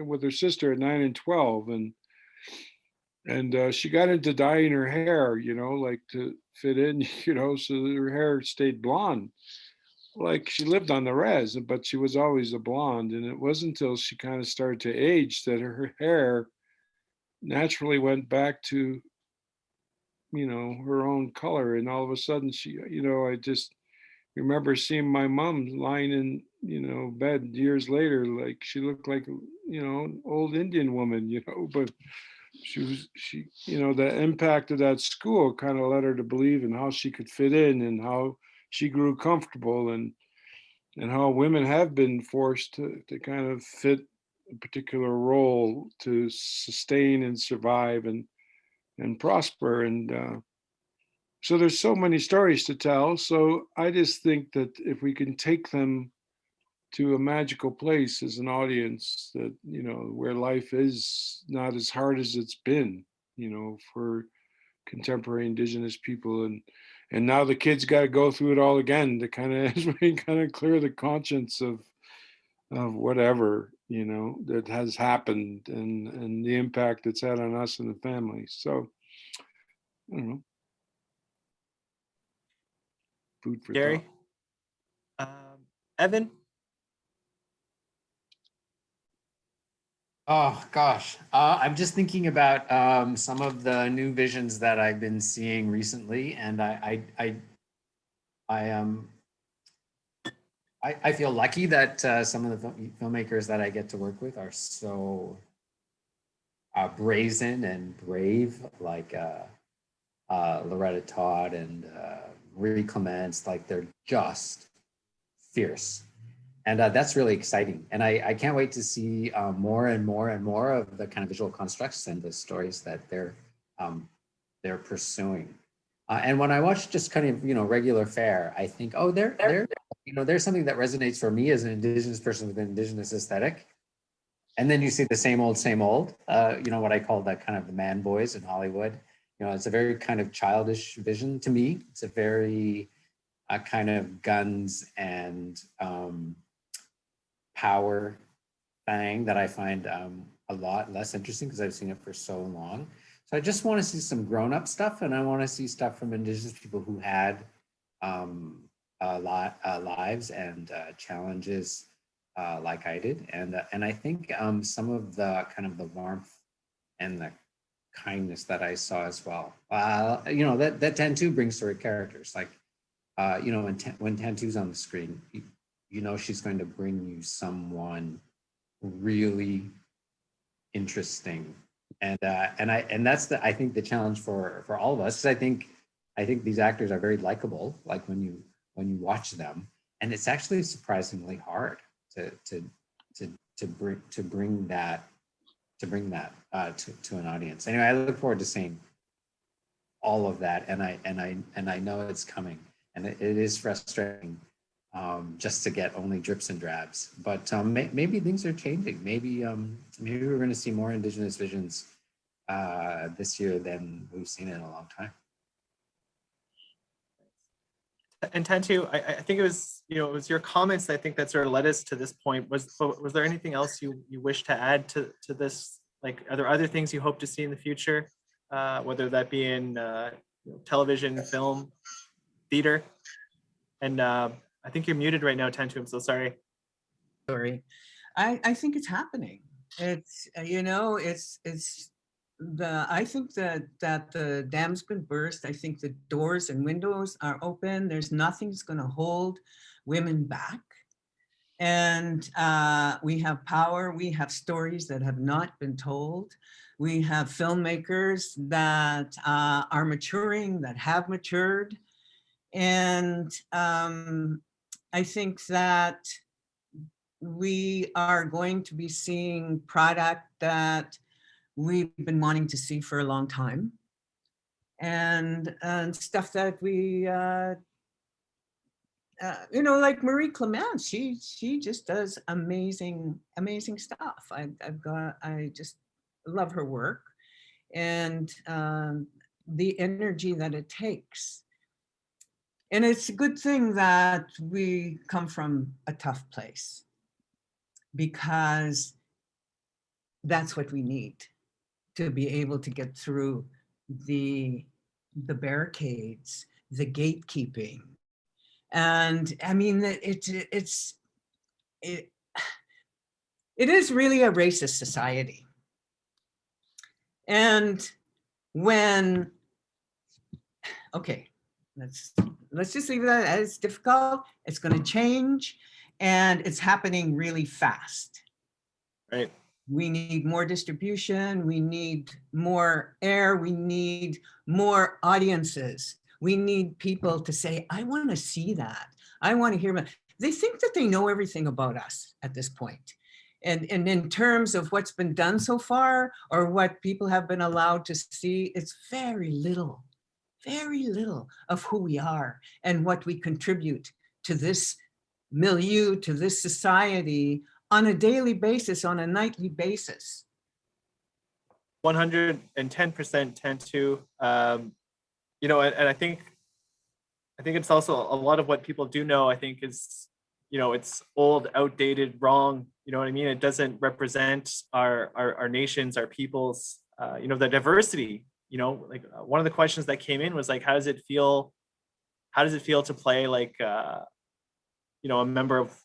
with her sister at 9 and 12. And she got into dyeing her hair, like to fit in, so that her hair stayed blonde. Like she lived on the res, but she was always a blonde. And it wasn't until she kind of started to age that her hair naturally went back to her own color. And all of a sudden she, I just remember seeing my mom lying in bed years later, like she looked like an old Indian woman, but she the impact of that school kind of led her to believe in how she could fit in, and how she grew comfortable, and how women have been forced to kind of fit a particular role to sustain and survive and prosper. And so there's so many stories to tell. So I just think that if we can take them to a magical place as an audience, that, where life is not as hard as it's been, for contemporary Indigenous people. And now the kids got to go through it all again to kind of clear the conscience of whatever, that has happened, and the impact it's had on us and the family. So I don't know. Food for Gary? Evan? Oh gosh, I'm just thinking about some of the new visions that I've been seeing recently, and I feel lucky that some of the filmmakers that I get to work with are so brazen and brave, like Loretta Todd and Marie Clements. Like they're just fierce. And that's really exciting. And I can't wait to see more and more and more of the kind of visual constructs and the stories that they're pursuing. And when I watch just kind of, regular fare, I think, oh, there's something that resonates for me as an Indigenous person with an Indigenous aesthetic. And then you see the same old, what I call that kind of the man boys in Hollywood. It's a very kind of childish vision to me. It's a very kind of guns and power thing that I find a lot less interesting because I've seen it for so long. So I just want to see some grown-up stuff, and I want to see stuff from Indigenous people who had lives and challenges like I did, and I think some of the kind of the warmth and the kindness that I saw as well. You know, that Tantoo brings to her characters. Like, you know, when Tantoo's on the screen, you know she's going to bring you someone really interesting, and that's I think the challenge for all of us. I think these actors are very likable. Like when you watch them, and it's actually surprisingly hard to bring that to an audience. Anyway, I look forward to seeing all of that, and I know it's coming, and it is frustrating just to get only drips and drabs. But maybe things are changing. Maybe we're going to see more Indigenous visions this year than we've seen in a long time. And Tantoo, I think it was your comments, I think, that sort of led us to this point. Was there anything else you wish to add to this? Like, are there other things you hope to see in the future, whether that be in television, film, theater? And I think you're muted right now, Tantoo. I'm so sorry. Sorry. I think it's happening. It's, you know, I think that the dam's been burst. I think the doors and windows are open. There's nothing that's going to hold women back. And we have power. We have stories that have not been told. We have filmmakers that are maturing, that have matured. And I think that we are going to be seeing product that we've been wanting to see for a long time, and stuff that we, you know, like Marie Clement, she just does amazing stuff. I just love her work, and the energy that it takes. And it's a good thing that we come from a tough place, because that's what we need to be able to get through the barricades, the gatekeeping. And I mean, it is really a racist society. And when, okay, let's just leave that as it's difficult. It's going to change, and it's happening really fast. Right. We need more distribution. We need more air. We need more audiences. We need people to say, I want to see that. I want to hear about. They think that they know everything about us at this point. And in terms of what's been done so far, or what people have been allowed to see, it's very little of who we are and what we contribute to this milieu, to this society, on a daily basis, on a nightly basis. 110% Tantoo. You know, and I think it's also a lot of what people do know, I think, is, you know, it's old, outdated, wrong. You know what I mean? It doesn't represent our nations, our peoples, you know, the diversity. You know, like one of the questions that came in was like, how does it feel to play like, you know, a member of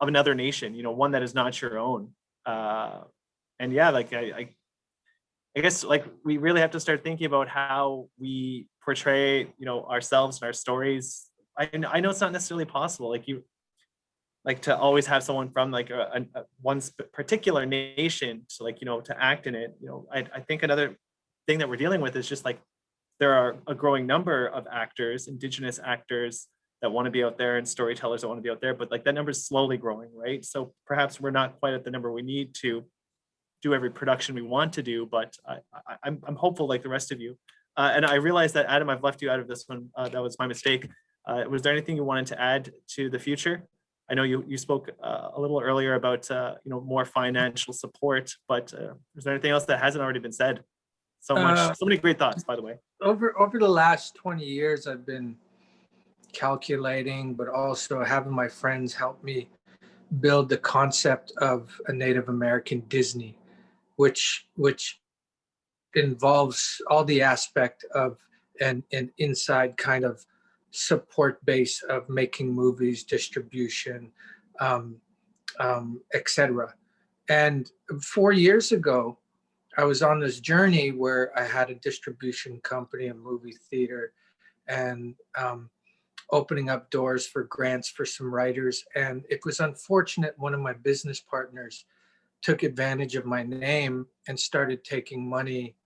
another nation, you know, one that is not your own. And yeah, like I guess like we really have to start thinking about how we portray, you know, ourselves and our stories. I know it's not necessarily possible, like to always have someone from like one particular nation to, like, you know, to act in it. You know, I think another thing that we're dealing with is just like there are a growing number of actors, Indigenous actors, that want to be out there, and storytellers that want to be out there, but like that number is slowly growing, right? So perhaps we're not quite at the number we need to do every production we want to do, but I'm hopeful, like the rest of you. And I realize that, Adam, I've left you out of this one. That was my mistake. Was there anything you wanted to add to the future? I know you spoke a little earlier about you know, more financial support, but is there anything else that hasn't already been said? So many great thoughts, by the way. Over the last 20 years, I've been calculating, but also having my friends help me build the concept of a Native American Disney, which involves all the aspect of an inside kind of support base of making movies, distribution, etc. And 4 years ago, I was on this journey where I had a distribution company, a movie theater, and opening up doors for grants for some writers. And it was unfortunate, one of my business partners took advantage of my name and started taking money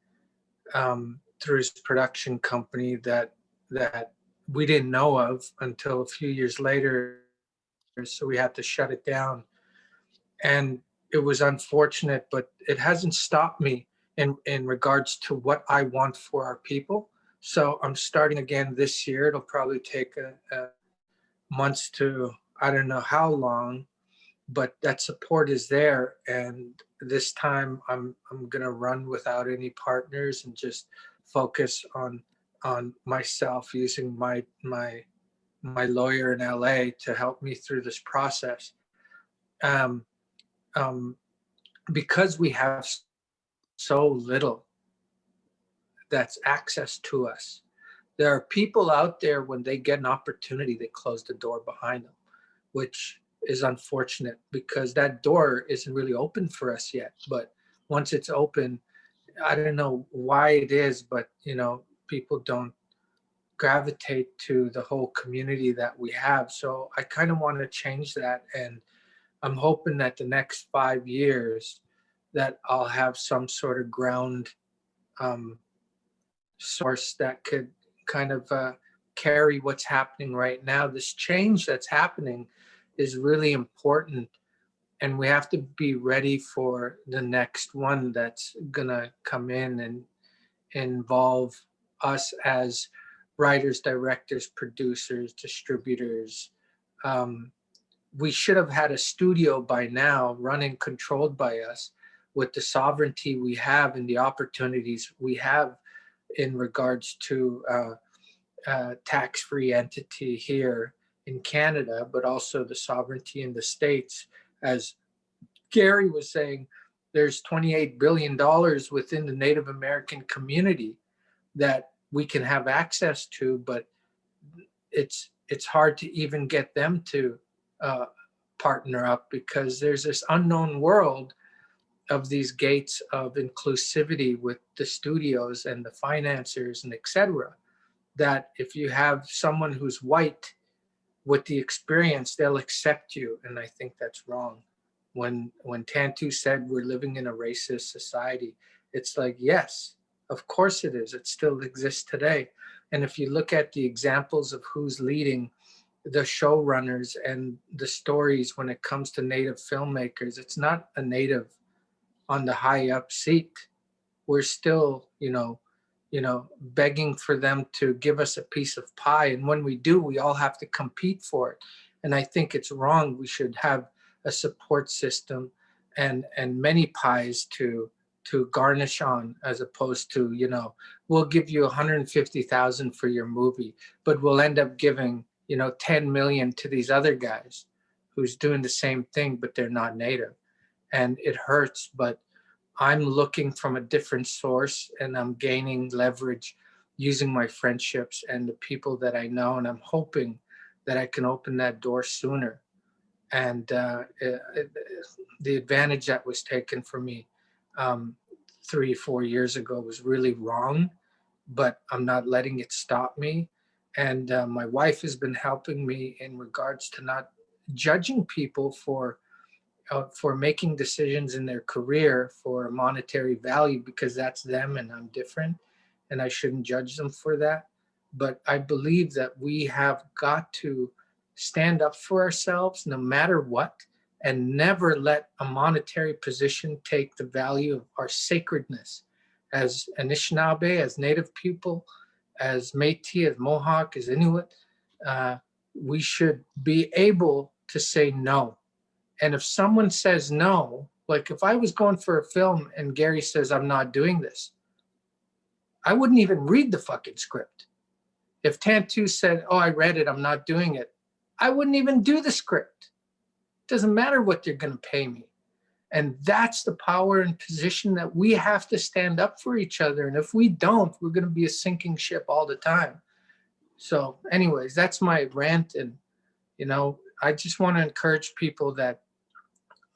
through his production company that we didn't know of until a few years later. So we had to shut it down. And it was unfortunate, but it hasn't stopped me in regards to what I want for our people. So I'm starting again this year. It'll probably take months to, I don't know how long, but that support is there. And this time I'm gonna run without any partners and just focus on myself, using my lawyer in LA to help me through this process. Because we have so little that's access to us. There are people out there, when they get an opportunity, they close the door behind them, which is unfortunate because that door isn't really open for us yet. But once it's open, I don't know why it is, but people don't gravitate to the whole community that we have. So I kind of want to change that, and I'm hoping that the next 5 years that I'll have some sort of ground source that could kind of carry what's happening right now. This change that's happening is really important, and we have to be ready for the next one that's gonna come in and involve us as writers, directors, producers, distributors. We should have had a studio by now, run and controlled by us, with the sovereignty we have and the opportunities we have in regards to tax-free entity here in Canada, but also the sovereignty in the States. As Gary was saying, there's $28 billion within the Native American community that we can have access to, but it's hard to even get them to partner up because there's this unknown world of these gates of inclusivity with the studios and the financiers and etc. That if you have someone who's white with the experience, they'll accept you. And I think that's wrong. When Tantoo said we're living in a racist society, it's like, yes, of course it is. It still exists today. And if you look at the examples of who's leading the showrunners and the stories when it comes to Native filmmakers, it's not a Native on the high up seat. We're still, begging for them to give us a piece of pie. And when we do, we all have to compete for it. And I think it's wrong. We should have a support system and many pies to garnish on, as opposed to, we'll give you 150,000 for your movie, but we'll end up giving, 10 million to these other guys who's doing the same thing, but they're not Native. And it hurts, but I'm looking from a different source, and I'm gaining leverage using my friendships and the people that I know. And I'm hoping that I can open that door sooner. And the advantage that was taken from me 3-4 years ago was really wrong, but I'm not letting it stop me. And my wife has been helping me in regards to not judging people for making decisions in their career for a monetary value, because that's them and I'm different and I shouldn't judge them for that. But I believe that we have got to stand up for ourselves no matter what, and never let a monetary position take the value of our sacredness as Anishinaabe, as Native people, as Métis, as Mohawk, as Inuit. We should be able to say no. And if someone says no, like if I was going for a film and Gary says, I'm not doing this, I wouldn't even read the fucking script. If Tantoo said, oh, I read it, I'm not doing it, I wouldn't even do the script. It doesn't matter what they're going to pay me. And that's the power and position that we have to stand up for each other. And if we don't, we're going to be a sinking ship all the time. So anyways, that's my rant. And, I just want to encourage people that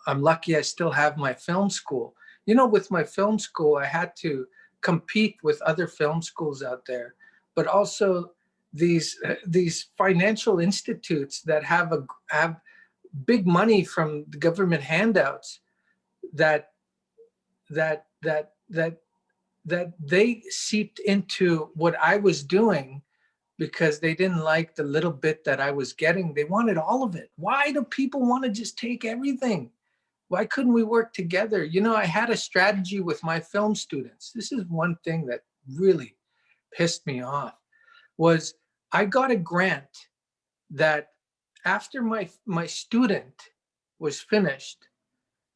I'm lucky I still have my film school. You know, with my film school, I had to compete with other film schools out there, but also these financial institutes that have big money from the government handouts that they seeped into what I was doing because they didn't like the little bit that I was getting. They wanted all of it. Why do people want to just take everything? Why couldn't we work together? You know, I had a strategy with my film students. This is one thing that really pissed me off, was I got a grant that after my student was finished,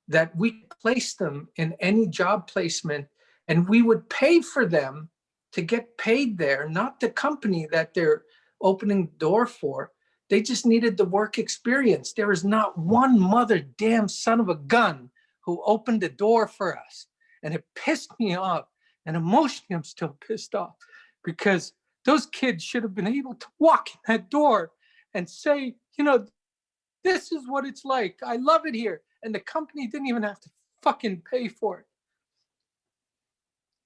that we placed them in any job placement and we would pay for them to get paid there, not the company that they're opening the door for. They just needed the work experience. There is not one mother damn son of a gun who opened the door for us. And it pissed me off. And emotionally, I'm still pissed off because those kids should have been able to walk in that door and say, you know, this is what it's like. I love it here. And the company didn't even have to fucking pay for it.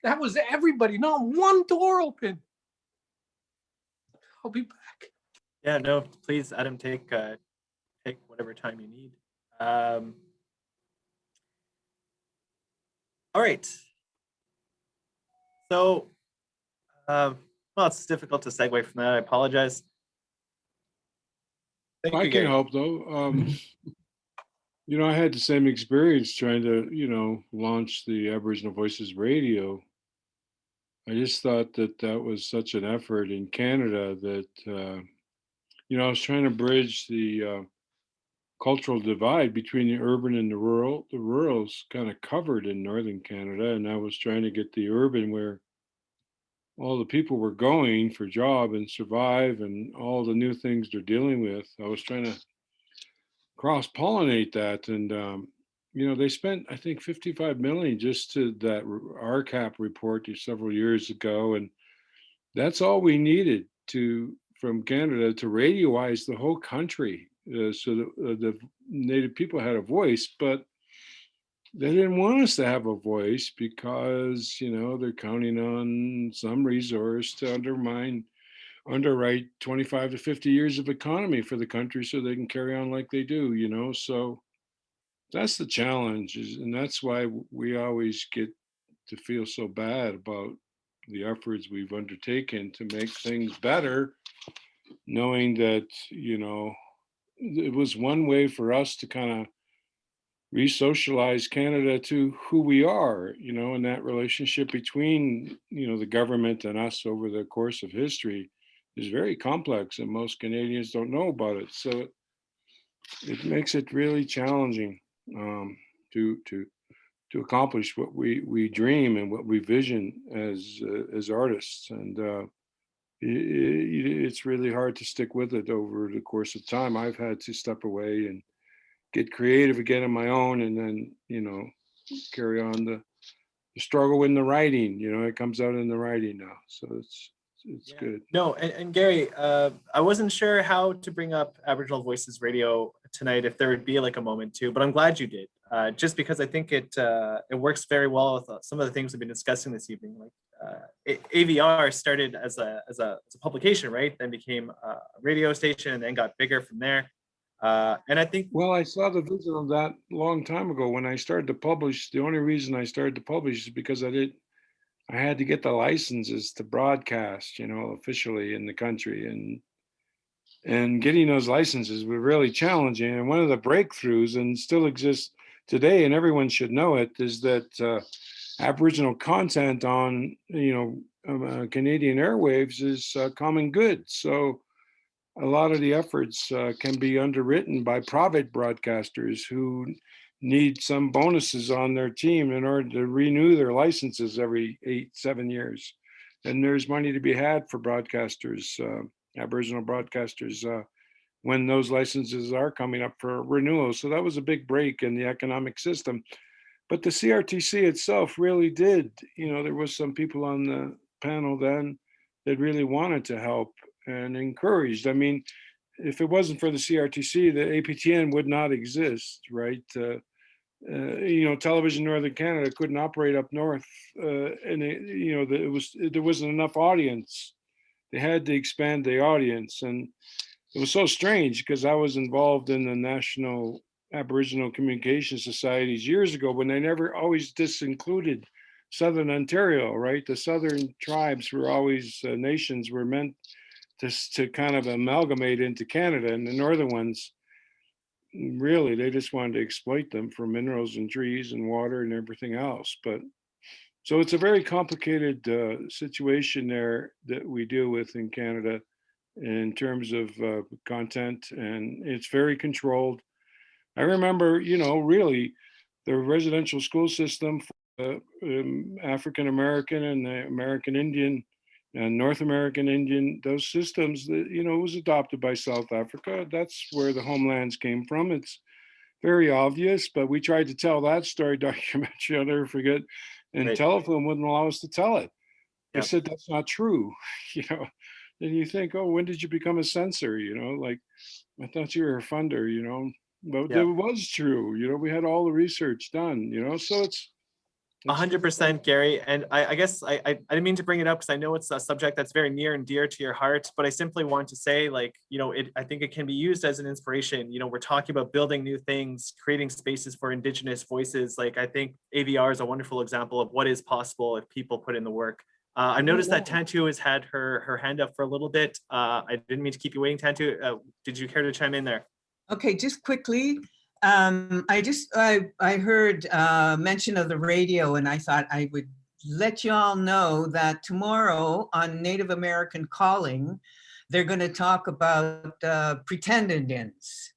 That was everybody, not one door open. I'll be back. Yeah, no, please, Adam, take whatever time you need. All right. So, well, it's difficult to segue from that. I apologize. Thank I you, can Gary. help though. You know, I had the same experience trying to, you know, launch the Aboriginal Voices Radio. I just thought that that was such an effort in Canada that, you know, I was trying to bridge the cultural divide between the urban and the rural. The rural's kind of covered in northern Canada, and I was trying to get the urban where all the people were going for job and survive and all the new things they're dealing with. I was trying to cross-pollinate that, and you know, they spent I think 55 million just to that RCAP report several years ago, and that's all we needed to from Canada to radioize the whole country, so that the Native people had a voice. But they didn't want us to have a voice because, you know, they're counting on some resource to underwrite 25 to 50 years of economy for the country so they can carry on like they do, you know. So that's the challenge, and that's why we always get to feel so bad about the efforts we've undertaken to make things better, knowing that, you know, it was one way for us to kind of re-socialize Canada to who we are, you know, and that relationship between, you know, the government and us over the course of history is very complex, and most Canadians don't know about it. So it makes it really challenging to accomplish what we dream and what we vision as artists, and it's really hard to stick with it over the course of time. I've had to step away and get creative again on my own, and then, you know, carry on the struggle in the writing. You know, it comes out in the writing now, so it's Yeah. good. No, and Gary, I wasn't sure how to bring up Aboriginal Voices Radio tonight, if there would be like a moment to, but I'm glad you did, just because I think it works very well with some of the things we've been discussing this evening. Like AVR started as a publication, right? Then became a radio station, and then got bigger from there. And I think, well, I saw the vision of that long time ago when I started to publish. The only reason I started to publish is because I had to get the licenses to broadcast, you know, officially in the country, and getting those licenses was really challenging. And one of the breakthroughs, and still exists today, and everyone should know it, is that Aboriginal content on, you know, Canadian airwaves is common good. So a lot of the efforts can be underwritten by private broadcasters who need some bonuses on their team in order to renew their licenses every 8-7 years. And there's money to be had for broadcasters, Aboriginal broadcasters, when those licenses are coming up for renewal. So that was a big break in the economic system. But the CRTC itself really did, you know, there was some people on the panel then that really wanted to help and encouraged. I mean, if it wasn't for the CRTC, the APTN would not exist, right? Television Northern Canada couldn't operate up north, and there wasn't enough audience. They had to expand the audience, and it was so strange because I was involved in the National Aboriginal Communication Societies years ago when they never always disincluded Southern Ontario, right? The Southern tribes were always, nations were meant to kind of amalgamate into Canada, and the Northern ones, really, they just wanted to exploit them for minerals and trees and water and everything else. But so it's a very complicated situation there that we deal with in Canada in terms of content, and it's very controlled. I remember, really the residential school system for African American and the American Indian and North American Indian, those systems that, was adopted by South Africa. That's where the homelands came from. It's very obvious, but we tried to tell that story documentary, I'll never forget, and Right. Telefilm wouldn't allow us to tell it. They Yep. said that's not true, And you think, oh, when did you become a censor? Like, I thought you were a funder, but Yep. it was true. We had all the research done, so it's 100%, Gary. And I guess I didn't mean to bring it up because I know it's a subject that's very near and dear to your heart, but I simply want to say, I think it can be used as an inspiration. We're talking about building new things, creating spaces for Indigenous voices. I think AVR is a wonderful example of what is possible if people put in the work. I've noticed that Tantoo has had her hand up for a little bit. I didn't mean to keep you waiting, Tantoo. Did you care to chime in there? Okay, just quickly. I heard mention of the radio, and I thought I would let you all know that tomorrow on Native American Calling, they're going to talk about pretend Indians,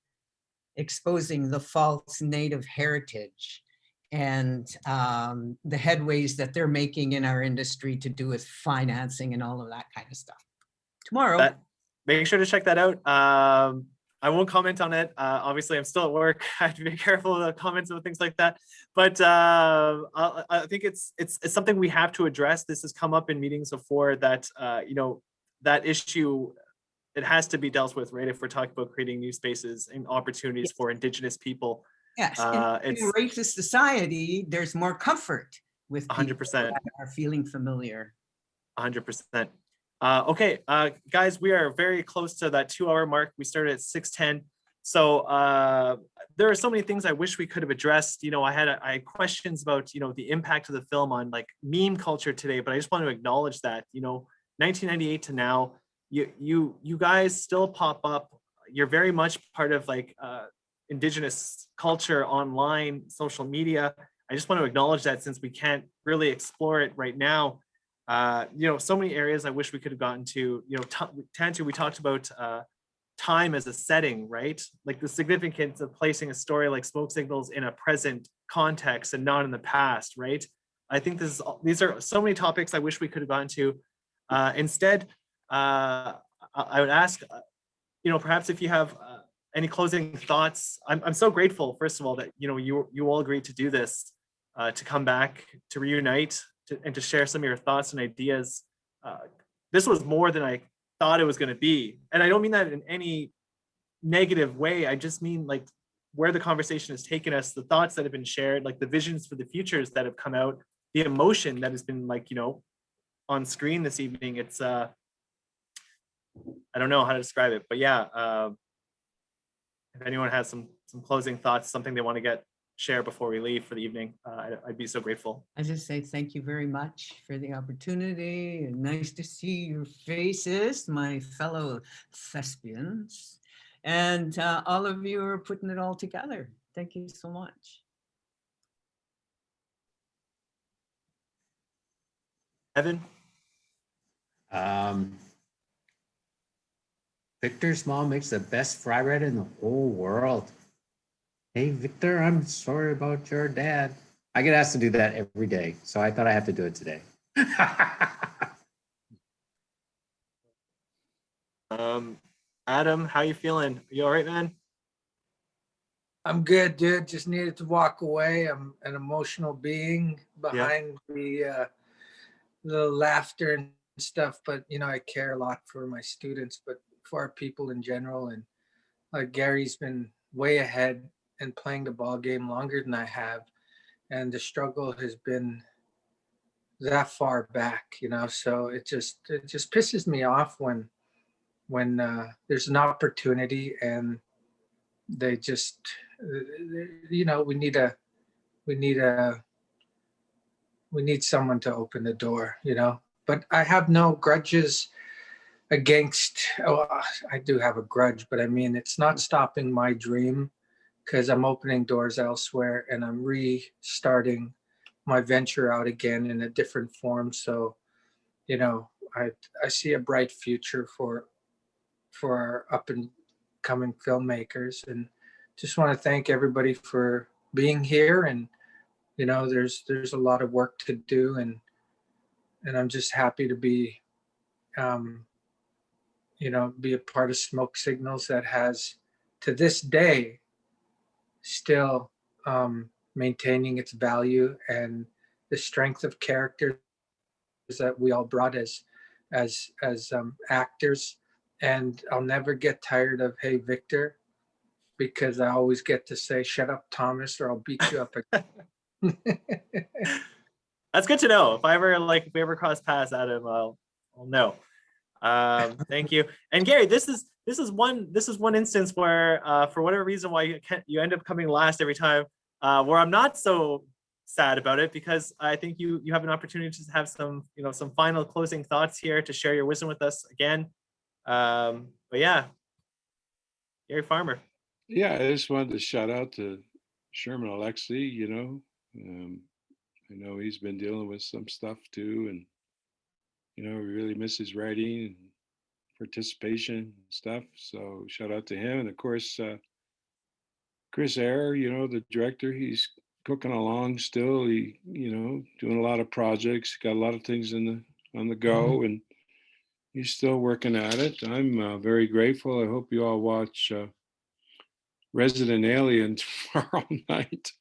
exposing the false Native heritage and the headways that they're making in our industry to do with financing and all of that kind of stuff. Tomorrow. Make sure to check that out. I won't comment on it. Obviously, I'm still at work. I have to be careful of the comments and things like that. But I think it's something we have to address. This has come up in meetings before that, that issue, it has to be dealt with, right? If we're talking about creating new spaces and opportunities for Indigenous people. Yes, in a racist society, there's more comfort with 100% that are feeling familiar. 100%. Okay, guys, we are very close to that 2-hour mark. We started at 6:10. So there are so many things I wish we could have addressed. I had questions about, the impact of the film on meme culture today, but I just want to acknowledge that, 1998 to now, you guys still pop up. You're very much part of Indigenous culture online, social media. I just want to acknowledge that since we can't really explore it right now. So many areas I wish we could have gotten to. Tantoo, we talked about time as a setting, right? The significance of placing a story like Smoke Signals in a present context and not in the past, right? I think these are so many topics I wish we could have gotten to. Instead, I would ask, perhaps if you have any closing thoughts. I'm so grateful, first of all, that you all agreed to do this, to come back, to reunite, and to share some of your thoughts and ideas. This was more than I thought it was going to be. And I don't mean that in any negative way. I just mean where the conversation has taken us, the thoughts that have been shared, the visions for the futures that have come out, the emotion that has been on screen this evening. It's, I don't know how to describe it, but yeah. If anyone has some closing thoughts, something they want to share before we leave for the evening, I'd be so grateful. I just say thank you very much for the opportunity, and nice to see your faces, my fellow thespians, and all of you are putting it all together. Thank you so much. Evan? Victor's mom makes the best fry bread in the whole world. Hey, Victor, I'm sorry about your dad. I get asked to do that every day, so I thought I have to do it today. Adam, how you feeling? You all right, man? I'm good, dude. Just needed to walk away. I'm an emotional being behind the laughter and stuff, but I care a lot for my students, but for our people in general. And Gary's been way ahead and playing the ball game longer than I have. And the struggle has been that far back, you know, so it just pisses me off when there's an opportunity and they just, you know, we need someone to open the door, you know. But I have no grudges against, I do have a grudge, but I mean, it's not stopping my dream, because I'm opening doors elsewhere and I'm restarting my venture out again in a different form. So, you know, I see a bright future for our up and coming filmmakers, and just want to thank everybody for being here. And, you know, there's a lot of work to do, and I'm just happy to be, you know, be a part of Smoke Signals that has, to this day, still maintaining its value and the strength of characters that we all brought as actors. And I'll never get tired of "Hey Victor," because I always get to say, "Shut up, Thomas, or I'll beat you up." That's good to know. If we ever cross paths, Adam, I'll know. Thank you. And Gary, this is one instance where for whatever reason why you end up coming last every time, where I'm not so sad about it, because I think you have an opportunity to have some final closing thoughts here to share your wisdom with us again. But yeah, Gary Farmer. Yeah, I just wanted to shout out to Sherman Alexie, you know. I know he's been dealing with some stuff too, and you know, we really miss his writing and participation and stuff. So shout out to him. And of course, Chris Eyre, you know, the director, he's cooking along still. He, you know, doing a lot of projects, got a lot of things on the go, and he's still working at it. I'm very grateful. I hope you all watch Resident Alien tomorrow night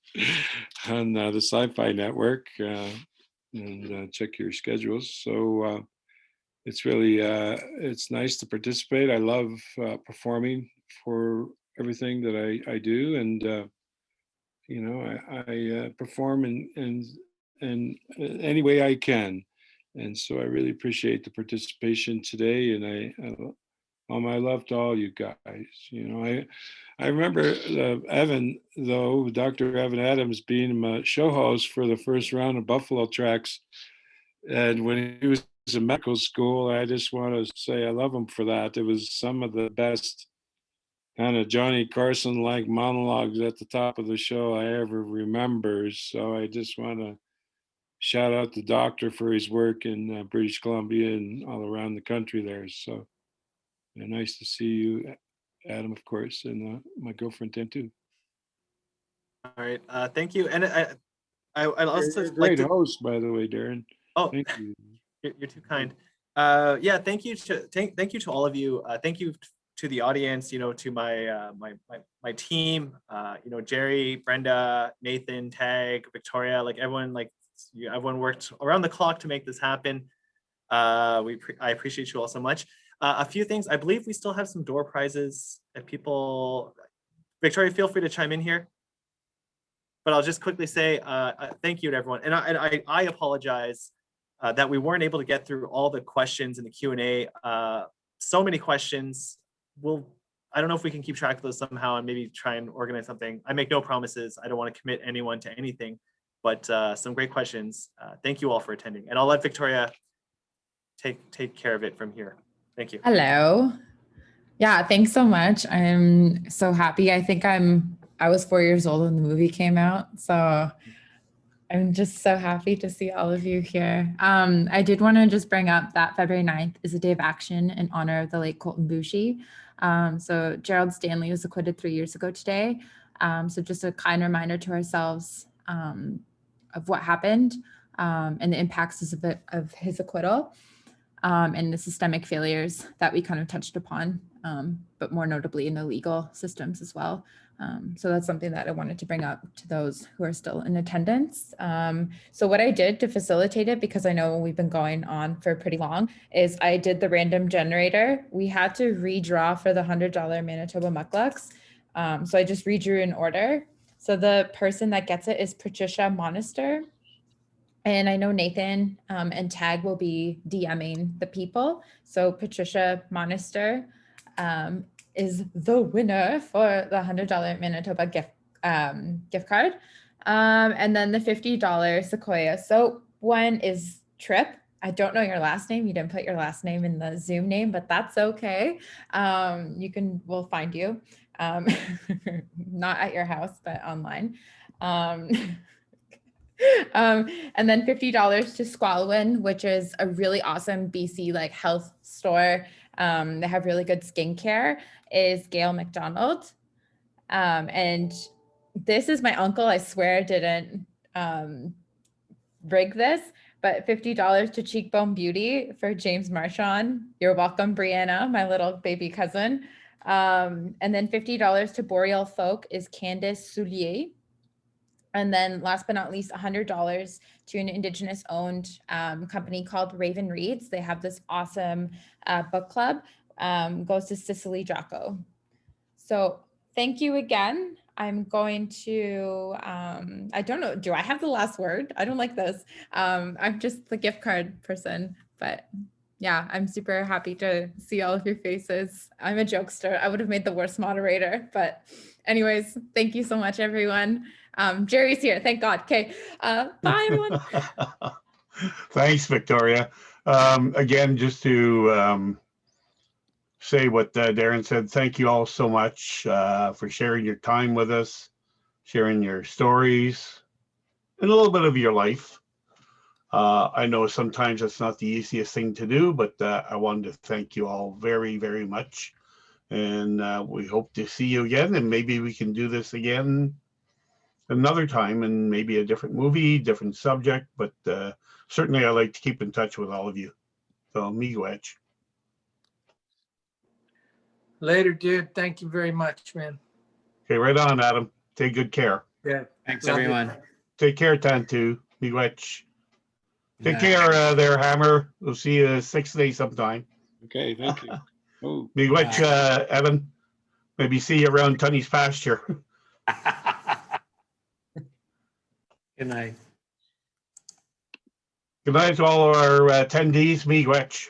on the Sci-Fi Network, and check your schedules. So it's really it's nice to participate. I love performing for everything that I do, and you know, I perform in any way I can, and so I really appreciate the participation today. And my love to all you guys. You know, I remember Evan, though, Dr. Evan Adams, being my show host for the first round of Buffalo Tracks. And when he was in medical school, I just want to say I love him for that. It was some of the best kind of Johnny Carson-like monologues at the top of the show I ever remember. So I just want to shout out the doctor for his work in British Columbia and all around the country there. So nice to see you, Adam, of course, and my girlfriend, Tantoo. All right. Thank you. And I also You're a great host, by the way, Darren. Oh, thank you. You're too kind. Yeah, thank you to all of you. Thank you to the audience, you know, to my my team, you know, Jerry, Brenda, Nathan, Tag, Victoria, like everyone, everyone worked around the clock to make this happen. I appreciate you all so much. A few things. I believe we still have some door prizes that people. Victoria, feel free to chime in here. But I'll just quickly say thank you to everyone, and I apologize that we weren't able to get through all the questions in the Q&A. So many questions. I don't know if we can keep track of those somehow and maybe try and organize something. I make no promises. I don't want to commit anyone to anything, but some great questions. Thank you all for attending, and I'll let Victoria take care of it from here. Thank you. Hello. Yeah, thanks so much. I'm so happy. I think I was 4 years old when the movie came out, so I'm just so happy to see all of you here. I did want to just bring up that February 9th is a day of action in honor of the late Colton Boushie. So Gerald Stanley was acquitted 3 years ago today. So just a kind reminder to ourselves of what happened and the impacts of his acquittal. And the systemic failures that we kind of touched upon, but more notably in the legal systems as well. So that's something that I wanted to bring up to those who are still in attendance. So what I did to facilitate it, because I know we've been going on for pretty long, is I did the random generator. We had to redraw for the $100 Manitoba Mucklucks. So I just read you in order. So the person that gets it is Patricia Monister. And I know Nathan and Tag will be DMing the people. So Patricia Monister is the winner for the $100 Manitoba gift card. And then the $50 Sequoia. So one is Trip. I don't know your last name. You didn't put your last name in the Zoom name, but that's okay. We'll find you. Not at your house, but online. And then $50 to Squalwyn, which is a really awesome BC like health store. They have really good skincare, is Gail McDonald. And this is my uncle. I swear I didn't rig this, but $50 to Cheekbone Beauty for James Marchand. You're welcome, Brianna, my little baby cousin. And then $50 to Boreal Folk is Candace Soulier. And then last but not least, $100 to an Indigenous owned company called Raven Reads. They have this awesome book club, goes to Cicely Jocko. So thank you again. I'm going to, I don't know, do I have the last word? I don't like this. I'm just the gift card person, but yeah, I'm super happy to see all of your faces. I'm a jokester. I would have made the worst moderator, but anyways, thank you so much, everyone. Jerry's here, thank God. Okay, bye everyone. Thanks, Victoria. Again, just to say what Darren said, thank you all so much for sharing your time with us, sharing your stories, and a little bit of your life. I know sometimes it's not the easiest thing to do, but I wanted to thank you all very, very much. And we hope to see you again, and maybe we can do this again another time, and maybe a different movie, different subject, but certainly I like to keep in touch with all of you. So, miigwech. Later, dude. Thank you very much, man. Okay, right on, Adam. Take good care. Yeah. Thanks, Love it. everyone. Take care, Tantoo. Miigwech. Take Yeah. care there, Hammer. We'll see you 6 days sometime. Okay, thank you. Oh, Miigwech, Evan. Maybe see you around Tunny's pasture. Good night. Good night to all our attendees. Miigwech.